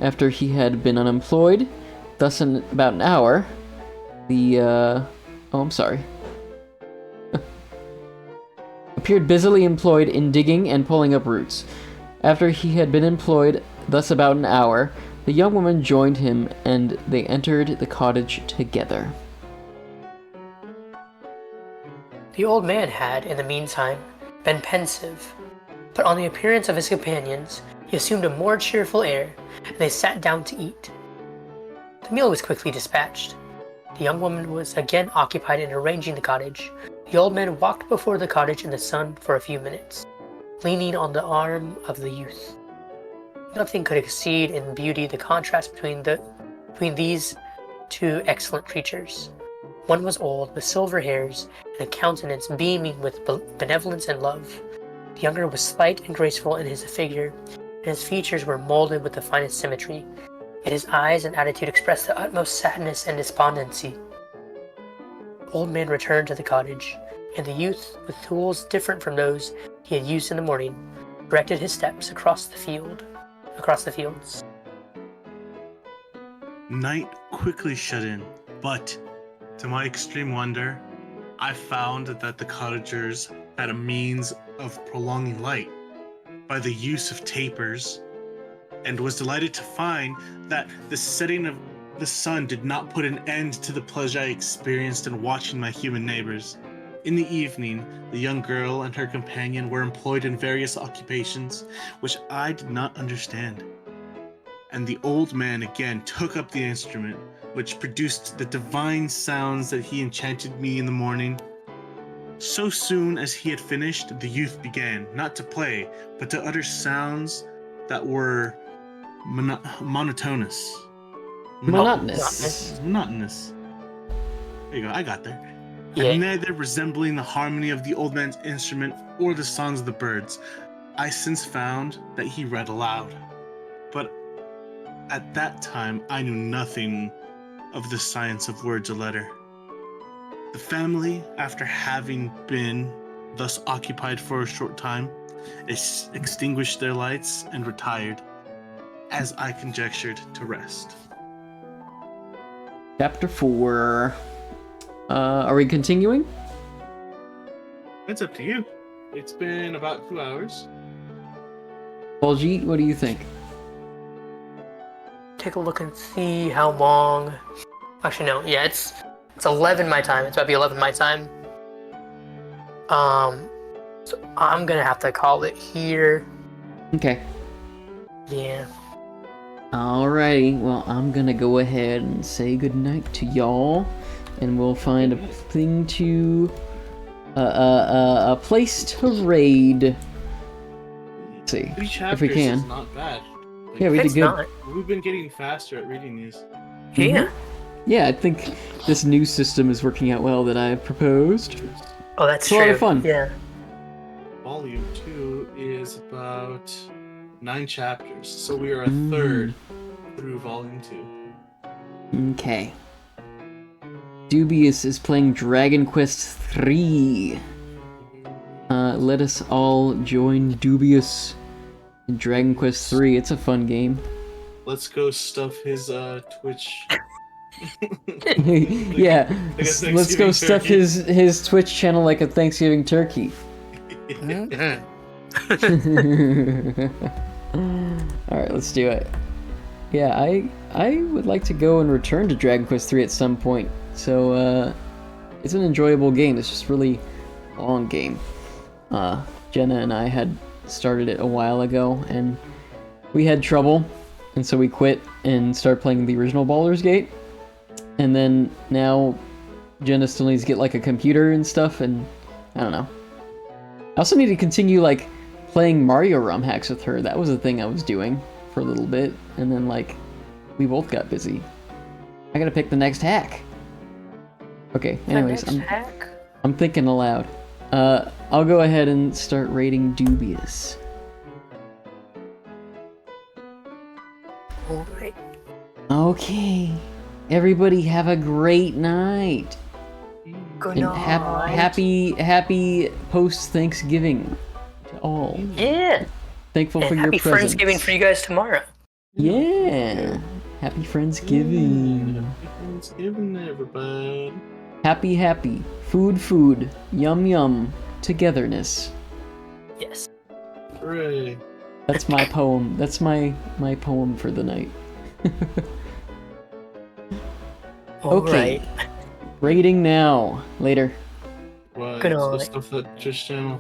[SPEAKER 2] After he had been unemployed, thus in about an hour, appeared busily employed in digging and pulling up roots. After he had been employed thus about an hour, the young woman joined him, and they entered the cottage together.
[SPEAKER 3] The old man had, in the meantime, been pensive, but on the appearance of his companions, he assumed a more cheerful air, and they sat down to eat. The meal was quickly dispatched. The young woman was again occupied in arranging the cottage. The old man walked before the cottage in the sun for a few minutes, leaning on the arm of the youth. Nothing could exceed in beauty the contrast between these two excellent creatures. One was old, with silver hairs, and a countenance beaming with benevolence and love. The younger was slight and graceful in his figure, and his features were molded with the finest symmetry. Yet his eyes and attitude expressed the utmost sadness and despondency. The old man returned to the cottage, and the youth, with tools different from those he had used in the morning, directed his steps across the fields.
[SPEAKER 1] Night quickly shut in, but to my extreme wonder, I found that the cottagers had a means of prolonging light by the use of tapers, and was delighted to find that the setting of the sun did not put an end to the pleasure I experienced in watching my human neighbors. In the evening, the young girl and her companion were employed in various occupations which I did not understand. And the old man again took up the instrument, which produced the divine sounds that he enchanted me in the morning. So soon as he had finished, the youth began, not to play, but to utter sounds that were monotonous.
[SPEAKER 2] Monotonous.
[SPEAKER 1] Monotonous. There you go, I got there.
[SPEAKER 3] Yeah.
[SPEAKER 1] And neither resembling the harmony of the old man's instrument or the songs of the birds. I since found that he read aloud. But at that time, I knew nothing of the science of words or letter. The family, after having been thus occupied for a short time, extinguished their lights and retired, as I conjectured, to rest.
[SPEAKER 2] Chapter 4. Are we continuing?
[SPEAKER 1] It's up to you. It's been about 2 hours.
[SPEAKER 2] Pauljeet, what do you think?
[SPEAKER 3] Take a look and see how long. Actually, no. Yeah, it's 11 my time. It's about to be 11 my time. So I'm gonna have to call it here.
[SPEAKER 2] Okay.
[SPEAKER 3] Yeah.
[SPEAKER 2] Alrighty, well, I'm gonna go ahead and say goodnight to y'all, and we'll find a thing to, a place to raid. Let's see,
[SPEAKER 1] 3
[SPEAKER 2] if
[SPEAKER 1] chapters
[SPEAKER 2] we can.
[SPEAKER 1] is not bad. Like,
[SPEAKER 2] Yeah, we did
[SPEAKER 3] It's
[SPEAKER 2] good.
[SPEAKER 3] not.
[SPEAKER 1] We've been getting faster at reading these.
[SPEAKER 3] Yeah.
[SPEAKER 2] Yeah, I think this new system is working out well that I proposed.
[SPEAKER 3] Oh, that's
[SPEAKER 2] It's a
[SPEAKER 3] true.
[SPEAKER 2] lot of fun.
[SPEAKER 3] Yeah.
[SPEAKER 1] Volume 2 is about 9 chapters, so we are a third through Volume 2.
[SPEAKER 2] Okay. Dubious is playing Dragon Quest III. Let us all join Dubious in Dragon Quest III. It's a fun game.
[SPEAKER 1] Let's go stuff his Twitch.
[SPEAKER 2] Yeah,
[SPEAKER 1] Like a
[SPEAKER 2] let's go
[SPEAKER 1] Thanksgiving
[SPEAKER 2] stuff
[SPEAKER 1] turkey.
[SPEAKER 2] his Twitch channel like a Thanksgiving turkey.
[SPEAKER 3] Mhm.
[SPEAKER 2] Alright, let's do it. Yeah, I would like to go and return to Dragon Quest III at some point. So, it's an enjoyable game. It's just really long game. Jenna and I had started it a while ago, and we had trouble, and so we quit and started playing the original Baldur's Gate. And then now Jenna still needs to get like a computer and stuff, and I don't know. I also need to continue like playing Mario ROM hacks with her. That was a thing I was doing for a little bit, and then like we both got busy. I gotta pick the next hack. Okay, anyways,
[SPEAKER 3] The next hack.
[SPEAKER 2] I'm thinking aloud. I'll go ahead and start rating Dubious.
[SPEAKER 3] Alright.
[SPEAKER 2] Okay. Everybody have a great night.
[SPEAKER 3] Good
[SPEAKER 2] And
[SPEAKER 3] night.
[SPEAKER 2] happy post-Thanksgiving to all.
[SPEAKER 3] Yeah.
[SPEAKER 2] Thankful for
[SPEAKER 3] And
[SPEAKER 2] your
[SPEAKER 3] happy
[SPEAKER 2] presence.
[SPEAKER 3] Friendsgiving for you guys tomorrow.
[SPEAKER 2] Yeah. Happy Friendsgiving.
[SPEAKER 1] Happy Thanksgiving, everybody.
[SPEAKER 2] Happy. Food. Yum. Togetherness.
[SPEAKER 3] Yes.
[SPEAKER 1] Hooray.
[SPEAKER 2] That's my poem. That's my poem for the night. Okay.
[SPEAKER 3] Alright.
[SPEAKER 2] Rating now. Later.
[SPEAKER 1] What?
[SPEAKER 3] Good
[SPEAKER 1] So
[SPEAKER 3] night.
[SPEAKER 1] stuff that Twitch channel.